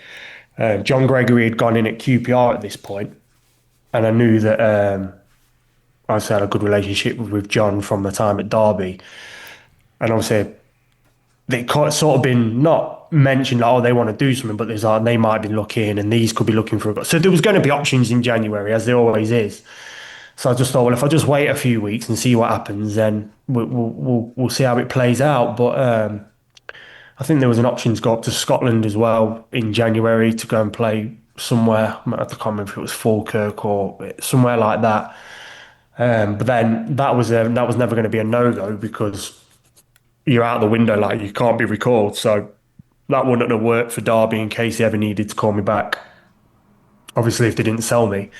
John Gregory had gone in at QPR at this point, and I knew that I had a good relationship with John from the time at Derby, and obviously they sort of been not mentioned like, oh, they want to do something, but there's like they might be looking, and these could be looking for a goal. So there was going to be options in January, as there always is. So I just thought, well, if I just wait a few weeks and see what happens, then we'll see how it plays out. But I think there was an option to go up to Scotland as well in January to go and play somewhere. I can't remember if it was Falkirk or somewhere like that. But then that was never going to be a no-go because you're out the window, like you can't be recalled. So that wouldn't have worked for Derby in case he ever needed to call me back. Obviously, if they didn't sell me,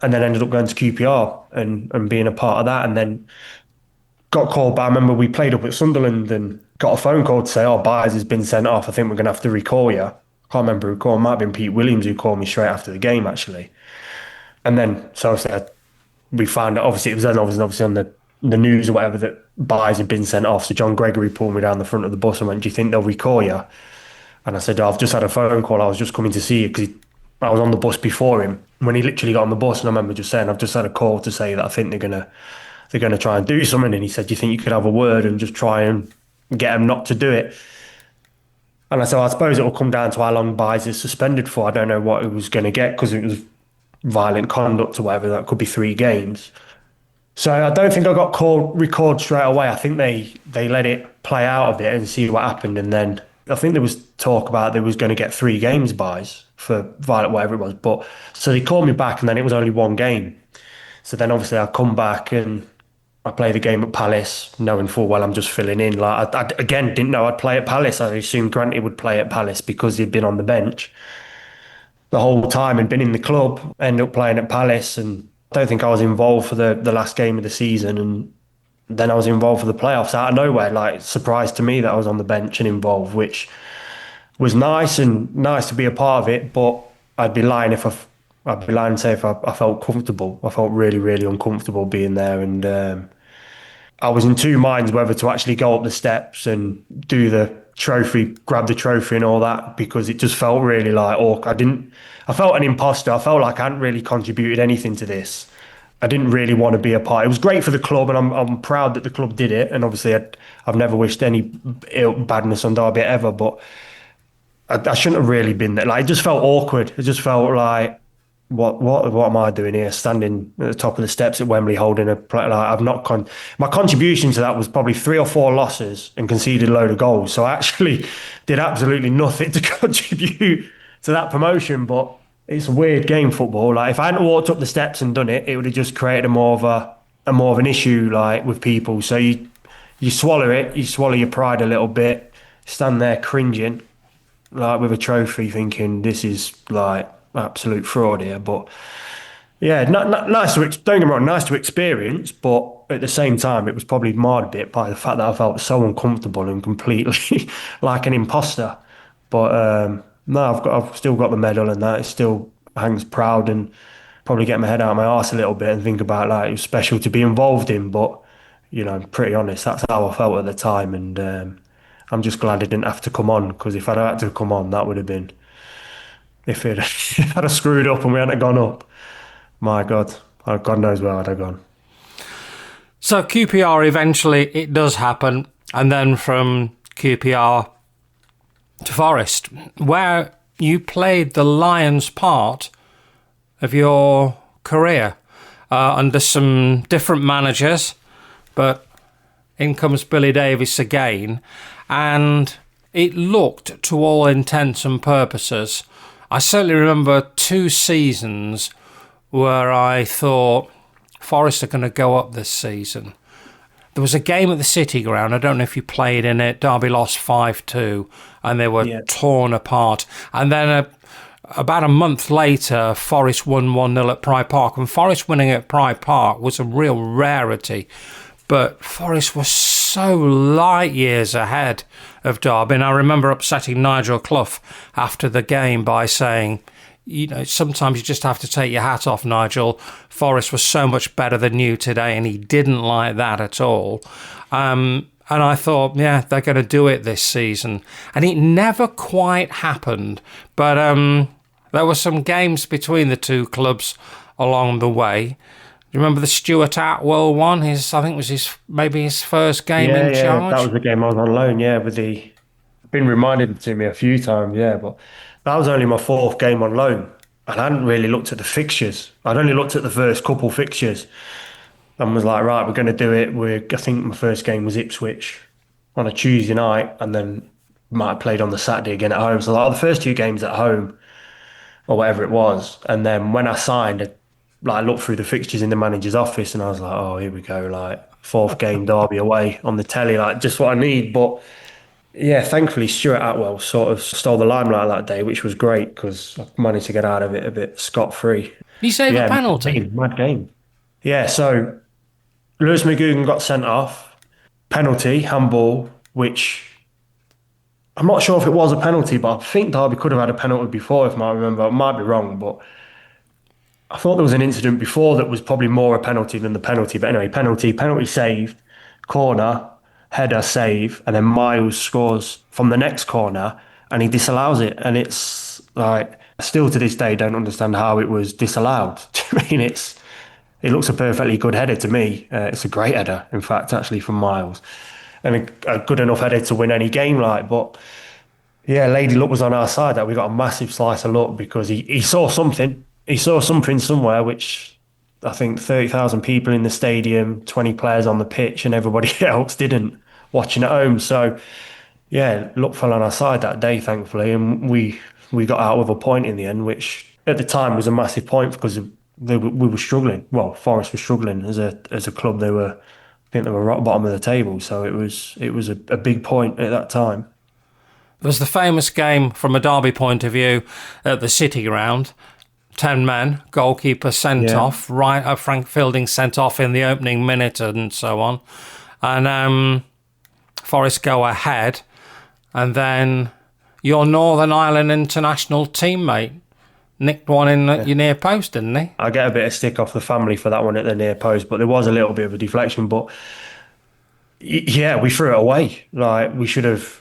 and then ended up going to QPR and being a part of that, and then got called back. I remember we played up at Sunderland and got a phone call to say, "Oh, Byers has been sent off. I think we're going to have to recall you." Can't remember who called. It might have been Pete Williams who called me straight after the game, actually. And then so I said, we found out. Obviously, it was then obviously on the news or whatever that Byers had been sent off. So John Gregory pulled me down the front of the bus and went, "Do you think they'll recall you?" And I said, "I've just had a phone call. I was just coming to see you because I was on the bus before him." When he literally got on the bus, and I remember just saying, "I've just had a call to say that I think they're gonna try and do something." And he said, "Do you think you could have a word and just try and get them not to do it?" And I said, "I suppose it will come down to how long Byers is suspended for. I don't know what he was going to get because it was violent conduct or whatever. That could be 3 games." So I don't think I got recalled straight away. I think they let it play out a bit and see what happened. And then I think there was talk about they was going to get 3 games Byers for violent whatever it was. But so they called me back and then it was only 1 game. So then obviously I come back and I play the game at Palace, knowing full well I'm just filling in. Like I again didn't know I'd play at Palace. I assumed Granty would play at Palace because he'd been on the bench the whole time and been in the club. Ended up playing at Palace, and I don't think I was involved for the last game of the season. And then I was involved for the playoffs out of nowhere. Like surprised to me that I was on the bench and involved, which was nice and nice to be a part of it. But I'd be lying to say if I felt comfortable. I felt really, really uncomfortable being there, and I was in 2 minds whether to actually go up the steps and do the trophy, grab the trophy and all that, because it just felt really like, I felt an imposter. I felt like I hadn't really contributed anything to this. I didn't really want to be a part. It was great for the club, and I'm proud that the club did it. And obviously, I've never wished any badness on Derby ever, but I shouldn't have really been there. Like, it just felt awkward. It just felt like, what am I doing here, standing at the top of the steps at Wembley holding a like I've not my contribution to that was probably 3 or 4 losses and conceded a load of goals. So I actually did absolutely nothing to contribute to that promotion. But it's a weird game, football. Like if I hadn't walked up the steps and done it, it would have just created a more of an issue like with people. So you swallow it, you swallow your pride a little bit, stand there cringing like with a trophy, thinking this is like absolute fraud here. But yeah, nice to don't get me wrong, nice to experience, but at the same time it was probably marred a bit by the fact that I felt so uncomfortable and completely like an imposter. But no, I've still got the medal, and that it still hangs proud, and probably get my head out of my arse a little bit and think about like it was special to be involved in. But pretty honest, that's how I felt at the time, and I'm just glad I didn't have to come on, because if I'd had to come on, that would have been, if it had screwed up and we hadn't gone up, my God, God knows where I'd have gone. So QPR, eventually it does happen, and then from QPR to Forest, where you played the lion's part of your career under some different managers, but in comes Billy Davies again, and it looked, to all intents and purposes, I certainly remember 2 seasons where I thought Forest are going to go up this season. There was a game at the City Ground. I don't know if you played in it. Derby lost 5-2 and they were torn apart. And then about a month later, Forest won 1-0 at Pride Park. And Forest winning at Pride Park was a real rarity. But Forest was so light years ahead of Derby. And I remember upsetting Nigel Clough after the game by saying, sometimes you just have to take your hat off, Nigel. Forest was so much better than you today, and he didn't like that at all. And I thought, yeah, they're going to do it this season. And it never quite happened. But there were some games between the 2 clubs along the way. You remember the Stuart Atwell one? I think it was maybe his first game in charge. That was the game I was on loan. Yeah, been reminded to me a few times. Yeah, but that was only my fourth game on loan, and I hadn't really looked at the fixtures. I'd only looked at the first couple fixtures, and was like, right, we're going to do it. I think my first game was Ipswich on a Tuesday night, and then might have played on the Saturday again at home. So like the first two games at home, or whatever it was, and then when I signed, I looked through the fixtures in the manager's office, and I was like, oh, here we go, like fourth game Derby away on the telly, like just what I need. But yeah, thankfully Stuart Atwell sort of stole the limelight that day, which was great because I managed to get out of it a bit scot-free. You save a penalty? Mad game. Yeah, so Lewis McGugan got sent off, penalty, handball, which I'm not sure if it was a penalty, but I think Derby could have had a penalty before, if I remember. I might be wrong, but I thought there was an incident before that was probably more a penalty than the penalty. But anyway, penalty saved, corner, header save, and then Miles scores from the next corner and he disallows it. And it's like, still to this day, don't understand how it was disallowed. I mean, it looks a perfectly good header to me. It's a great header, in fact, actually, from Miles. And a good enough header to win any game, like. But yeah, Lady Luck was on our side. That we got a massive slice of luck because he saw something. He saw something somewhere, which I think 30,000 people in the stadium, 20 players on the pitch, and everybody else didn't, watching at home. So yeah, luck fell on our side that day, thankfully, and we got out with a point in the end, which at the time was a massive point because we were struggling. Well, Forest was struggling as a club. I think they were rock bottom of the table, so it was a big point at that time. There's the famous game from a Derby point of view at the City Ground. 10 men, goalkeeper sent off, Frank Fielding sent off in the opening minute and so on. And Forest go ahead, and then your Northern Ireland international teammate nicked one in your near post, didn't he? I get a bit of stick off the family for that one at the near post, but there was a little bit of a deflection. But yeah, we threw it away. Like, we should have.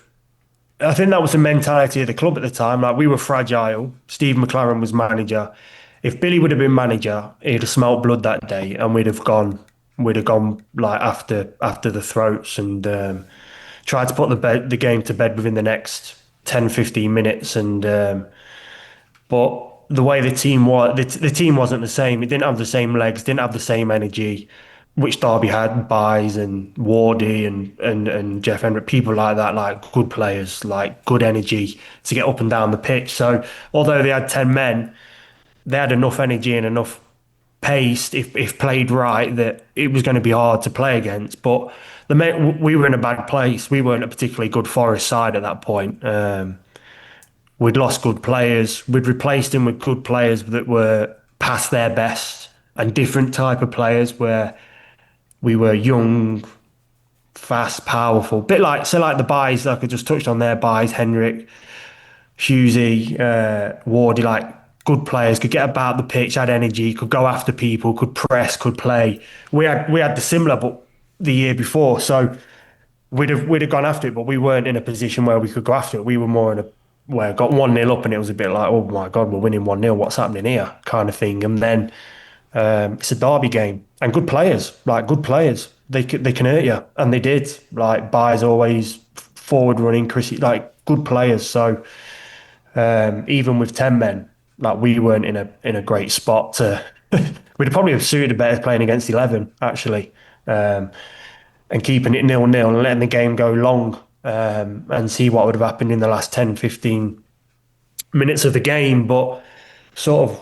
I think that was the mentality of the club at the time. Like, we were fragile. Steve McLaren was manager. If Billy would have been manager, he'd have smelt blood that day, and we'd have gone like after the throats and tried to put the game to bed within the next 10, 15 minutes. And but the way the team was, the team wasn't the same. It didn't have the same legs, didn't have the same energy, which Derby had. Byes and Wardy and Jeff Hendrick, people like that, like good players, like good energy to get up and down the pitch. So although they had 10 men, they had enough energy and enough pace, if played right, that it was going to be hard to play against. But we were in a bad place. We weren't a particularly good Forest side at that point. We'd lost good players. We'd replaced them with good players that were past their best and different type of players where we were young, fast, powerful. Bit like the Byes, like I just touched on there, Byes, Henrik, Hughesy, Wardy, like good players, could get about the pitch, had energy, could go after people, could press, could play. We had the similar, but the year before. So we'd have gone after it, but we weren't in a position where we could go after it. We were more in a where got 1-0 up and it was a bit like, oh my God, we're winning 1-0, what's happening here, kind of thing. And then it's a Derby game and good players, they can hurt you, and they did. Like Byes always forward running, Chrissy, like good players. So even with 10 men, like we weren't in a great spot to. We'd probably have suited better playing against 11 actually, and keeping it 0-0 and letting the game go long. And see what would have happened in the last 10, 15 minutes of the game. But sort of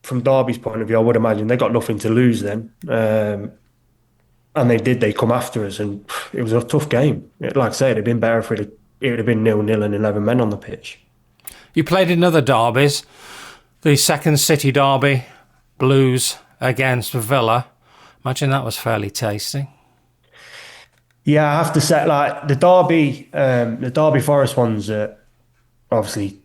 from Derby's point of view, I would imagine they got nothing to lose then. And they did, they come after us, and it was a tough game. Like I say, it'd have been better if it would have been 0-0 and 11 men on the pitch. You played in other derbies. The second City derby, Blues against Villa. Imagine that was fairly tasty. Yeah, I have to say, like the Derby Forest ones are obviously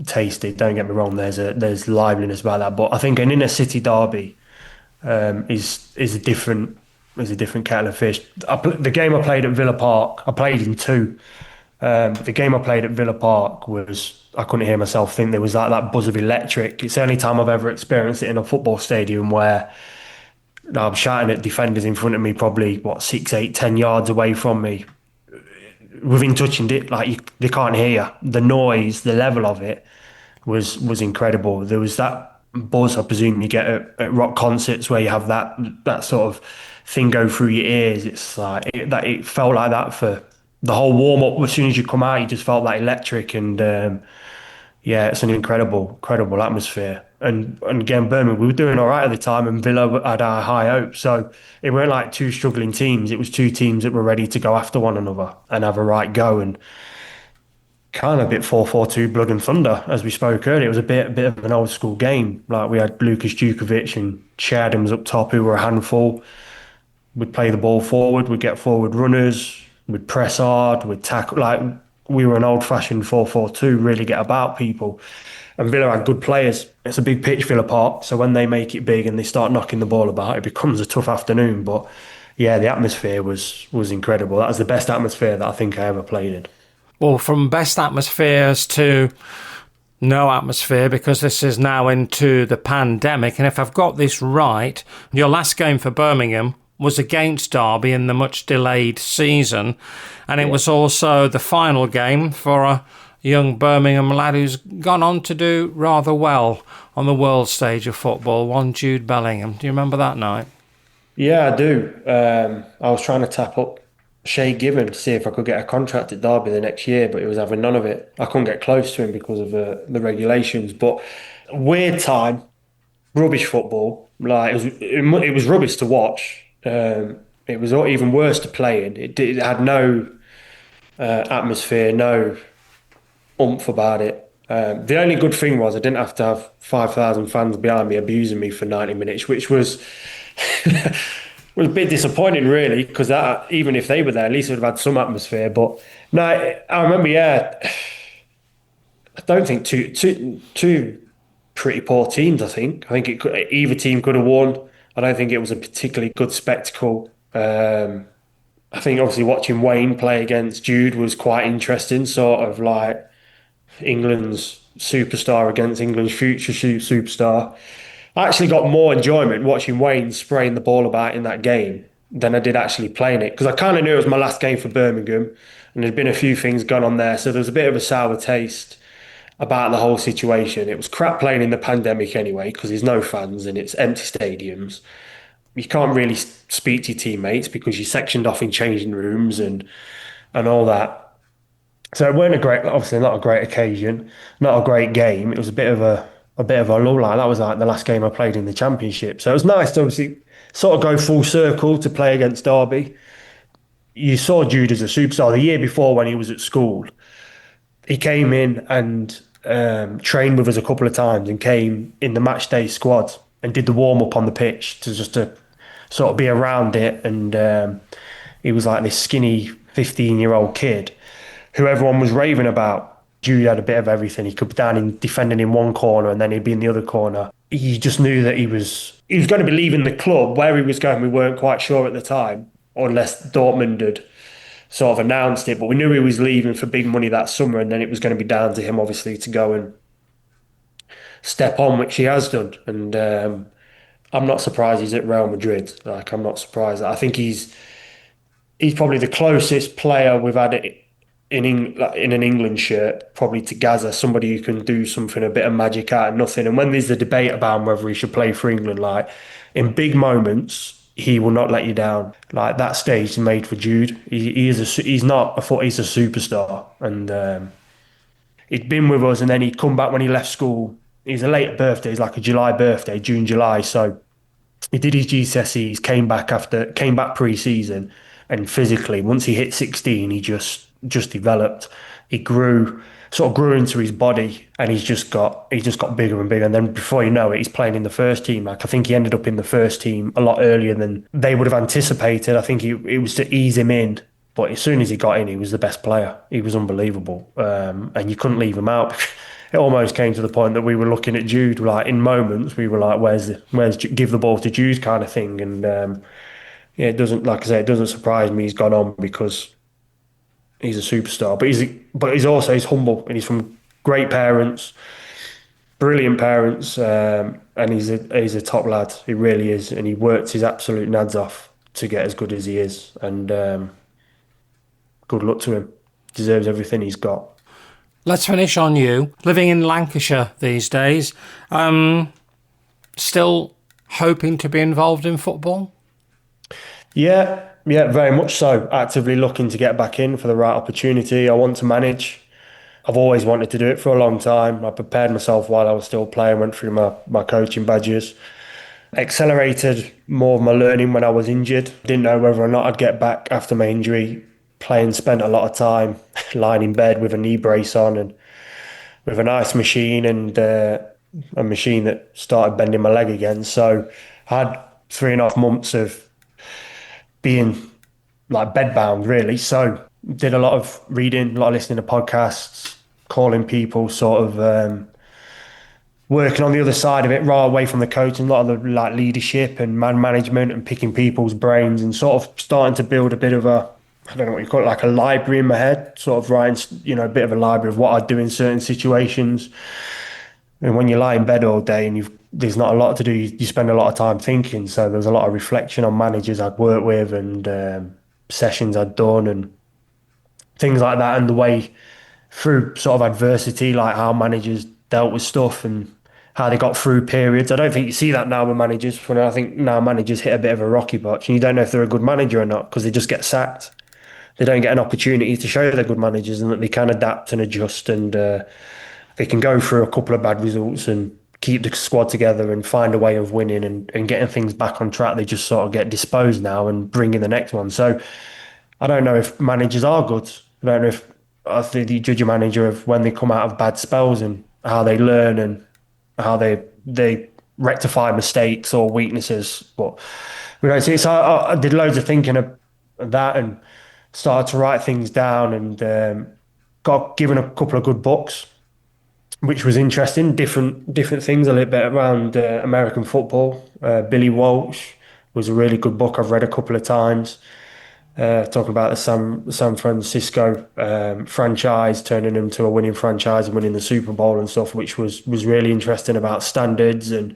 tasty. Don't get me wrong. There's liveliness about that, but I think an inner city derby is a different kettle of fish. The game I played at Villa Park, I played in two. The game I played at Villa Park was, I couldn't hear myself think. There was that buzz of electric. It's the only time I've ever experienced it in a football stadium where I'm shouting at defenders in front of me, probably what 6, 8, 10 yards away from me, within touching it, like they can't hear you. The noise, the level of it was incredible. There was that buzz, I presume, you get at rock concerts where you have that sort of thing go through your ears. It's like it felt like that for the whole warm up. As soon as you come out, you just felt that electric, and yeah, it's an incredible atmosphere. And again, Birmingham, we were doing all right at the time, and Villa had our high hopes. So it weren't like two struggling teams. It was two teams that were ready to go after one another and have a right go. And kind of a bit 4-4-2 blood and thunder, as we spoke earlier. It was a bit of an old school game. Like we had Lucas Djukovic and Che Adams up top, who were a handful. We'd play the ball forward, we'd get forward runners, we'd press hard, we'd tackle. Like we were an old-fashioned 4-4-2, really get about people. And Villa had good players. It's a big pitch, Villa Park, so when they make it big and they start knocking the ball about, it becomes a tough afternoon. But yeah, the atmosphere was incredible. That was the best atmosphere that I think I ever played in. Well, from best atmospheres to no atmosphere, because this is now into the pandemic. And if I've got this right, your last game for Birmingham was against Derby in the much delayed season. And it was also the final game for a young Birmingham lad who's gone on to do rather well on the world stage of football, one Jude Bellingham. Do you remember that night? Yeah, I do. I was trying to tap up Shay Given to see if I could get a contract at Derby the next year, but he was having none of it. I couldn't get close to him because of the regulations. But weird time, rubbish football. Like it was rubbish to watch. It was even worse to play in. It had no atmosphere, no oomph about it. The only good thing was I didn't have to have 5,000 fans behind me abusing me for 90 minutes, which was was a bit disappointing, really, because even if they were there, at least it would have had some atmosphere. But no, I remember, I don't think two pretty poor teams. I think either team could have won. I don't think it was a particularly good spectacle. I think obviously watching Wayne play against Jude was quite interesting, sort of like England's superstar against England's future superstar. I actually got more enjoyment watching Wayne spraying the ball about in that game than I did actually playing it, because I kind of knew it was my last game for Birmingham and there'd been a few things gone on there. So there was a bit of a sour taste about the whole situation. It was crap playing in the pandemic anyway, because there's no fans and it's empty stadiums. You can't really speak to your teammates because you're sectioned off in changing rooms and all that. So it weren't obviously not a great occasion, not a great game. It was a bit of a lull. Like that was like the last game I played in the Championship. So it was nice to obviously sort of go full circle to play against Derby. You saw Jude as a superstar. The year before, when he was at school, he came in and trained with us a couple of times and came in the match day squad and did the warm up on the pitch to sort of be around it. And he was like this skinny 15-year-old kid who everyone was raving about. Jude had a bit of everything. He could be down in defending in one corner and then he'd be in the other corner. You just knew that he was going to be leaving the club. Where he was going, we weren't quite sure at the time, unless Dortmund had sort of announced it. But we knew he was leaving for big money that summer, and then it was going to be down to him, obviously, to go and step on, which he has done. And I'm not surprised he's at Real Madrid. Like, I'm not surprised. I think he's probably the closest player we've had in an England shirt, probably to Gaza, somebody who can do something, a bit of magic out of nothing. And when there's the debate about whether he should play for England, like in big moments, he will not let you down. Like that stage is made for Jude. He's a superstar, and he'd been with us, and then he'd come back when he left school. He's a late birthday. He's like a July birthday, June, July. So he did his GCSEs, came back pre-season, and physically, once he hit 16, he just developed. He grew into his body, and he's just got bigger and bigger. And then before you know it, he's playing in the first team. Like I think he ended up in the first team a lot earlier than they would have anticipated. I think it was to ease him in, but as soon as he got in, he was the best player. He was unbelievable, and you couldn't leave him out. It almost came to the point that we were looking at Jude, like in moments we were like, "Where's give the ball to Jude?" kind of thing. And it doesn't, like I say, it doesn't surprise me he's gone on, because he's a superstar, but he's humble, and he's from great parents, brilliant parents, and he's a top lad. He really is, and he worked his absolute nads off to get as good as he is. And good luck to him. Deserves everything he's got. Let's finish on you. Living in Lancashire these days, still hoping to be involved in football? Yeah, very much so. Actively looking to get back in for the right opportunity. I want to manage. I've always wanted to do it for a long time. I prepared myself while I was still playing, went through my coaching badges. Accelerated more of my learning when I was injured. Didn't know whether or not I'd get back after my injury. Spent a lot of time lying in bed with a knee brace on and with an ice machine and a machine that started bending my leg again. So I had 3.5 months of being like bedbound, really. So did a lot of reading, a lot of listening to podcasts, calling people, sort of working on the other side of it, right away from the coaching, a lot of the like leadership and man management and picking people's brains and sort of starting to build a bit of a, I don't know what you call it, like a library in my head, sort of writing, a bit of a library of what I'd do in certain situations. And when you lie in bed all day and there's not a lot to do, you spend a lot of time thinking. So there's a lot of reflection on managers I'd worked with and sessions I'd done and things like that, and the way through sort of adversity, like how managers dealt with stuff and how they got through periods. I don't think you see that now with managers. When I think now managers hit a bit of a rocky patch and you don't know if they're a good manager or not because they just get sacked. They don't get an opportunity to show they're good managers and that they can adapt and adjust, and they can go through a couple of bad results and keep the squad together and find a way of winning and getting things back on track. They just sort of get disposed now and bring in the next one. So I don't know if managers are good. I don't know if I think you judge a manager of when they come out of bad spells and how they learn and how they rectify mistakes or weaknesses. But we don't see it. So I did loads of thinking of that and started to write things down and got given a couple of good books, which was interesting. Different things a little bit around American football. Billy Walsh was a really good book I've read a couple of times. Talking about the San Francisco franchise, turning them to a winning franchise and winning the Super Bowl and stuff, which was really interesting, about standards and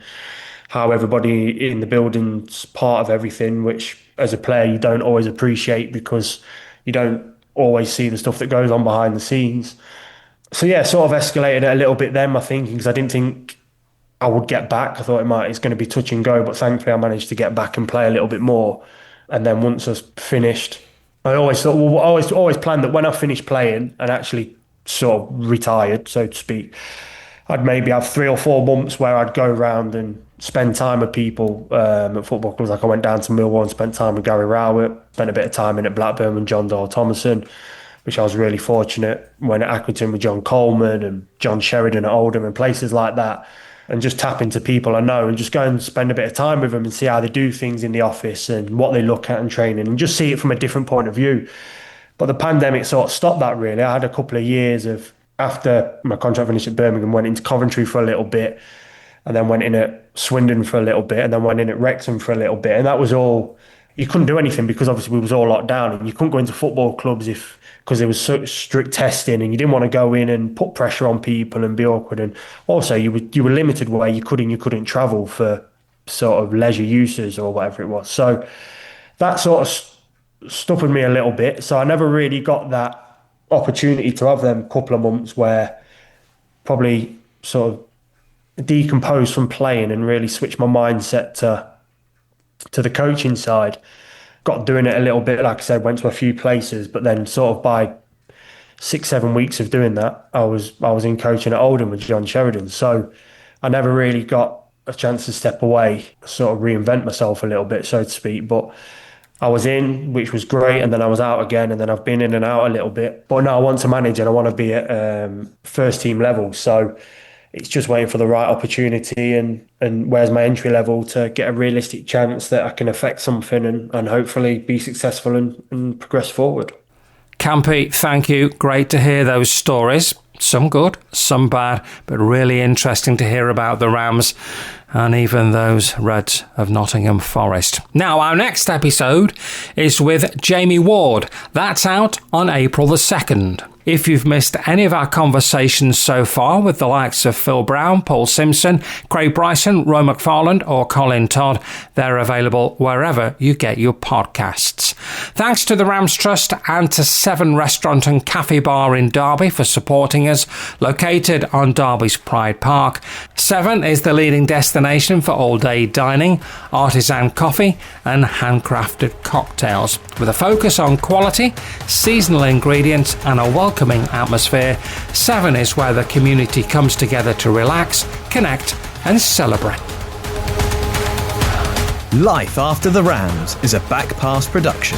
how everybody in the building's part of everything, which as a player you don't always appreciate because you don't always see the stuff that goes on behind the scenes. So yeah, sort of escalated it a little bit then, my thinking, because I didn't think I would get back. I thought it's going to be touch and go, but thankfully I managed to get back and play a little bit more. And then once I was finished, I always thought, I always planned that when I finished playing and actually sort of retired, so to speak, I'd maybe have 3 or 4 months where I'd go around and spend time with people at football clubs. Like I went down to Millwall and spent time with Gary Rowett, spent a bit of time in at Blackburn with John Doyle Thomason, which I was really fortunate. Went at Accrington with John Coleman and John Sheridan at Oldham and places like that. And just tap into people I know and just go and spend a bit of time with them and see how they do things in the office and what they look at in training and just see it from a different point of view. But the pandemic sort of stopped that, really. I had a couple of years of, after my contract finished at Birmingham, went into Coventry for a little bit and then went in at Swindon for a little bit and then went in at Wrexham for a little bit. And that was all, you couldn't do anything because obviously we was all locked down and you couldn't go into football clubs because there was such strict testing and you didn't want to go in and put pressure on people and be awkward. And also you were limited where you couldn't travel for sort of leisure uses or whatever it was. So that sort of stupid me a little bit. So I never really got that opportunity to have them couple of months where probably sort of decompose from playing and really switch my mindset to the coaching side. Got doing it a little bit, like I said, went to a few places, but then sort of by 6-7 weeks of doing that, I was in coaching at Oldham with John Sheridan. So I never really got a chance to step away, sort of reinvent myself a little bit, so to speak. But I was in, which was great, and then I was out again, and then I've been in and out a little bit. But now I want to manage and I want to be at first team level. So it's just waiting for the right opportunity and where's my entry level to get a realistic chance that I can affect something and hopefully be successful and progress forward. Campy, thank you. Great to hear those stories. Some good, some bad, but really interesting to hear about the Rams and even those Reds of Nottingham Forest. Now, our next episode is with Jamie Ward. That's out on April the 2nd. If you've missed any of our conversations so far with the likes of Phil Brown, Paul Simpson, Craig Bryson, Roy McFarland or Colin Todd, they're available wherever you get your podcasts. Thanks to the RamsTrust and to 7 Restaurant and Café Bar in Derby for supporting us, located on Derby's Pride Park. 7 is the leading destination for all-day dining, artisan coffee and handcrafted cocktails. With a focus on quality, seasonal ingredients and a welcoming atmosphere, 7 is where the community comes together to relax, connect and celebrate. Life After the Rams is a Backpass production.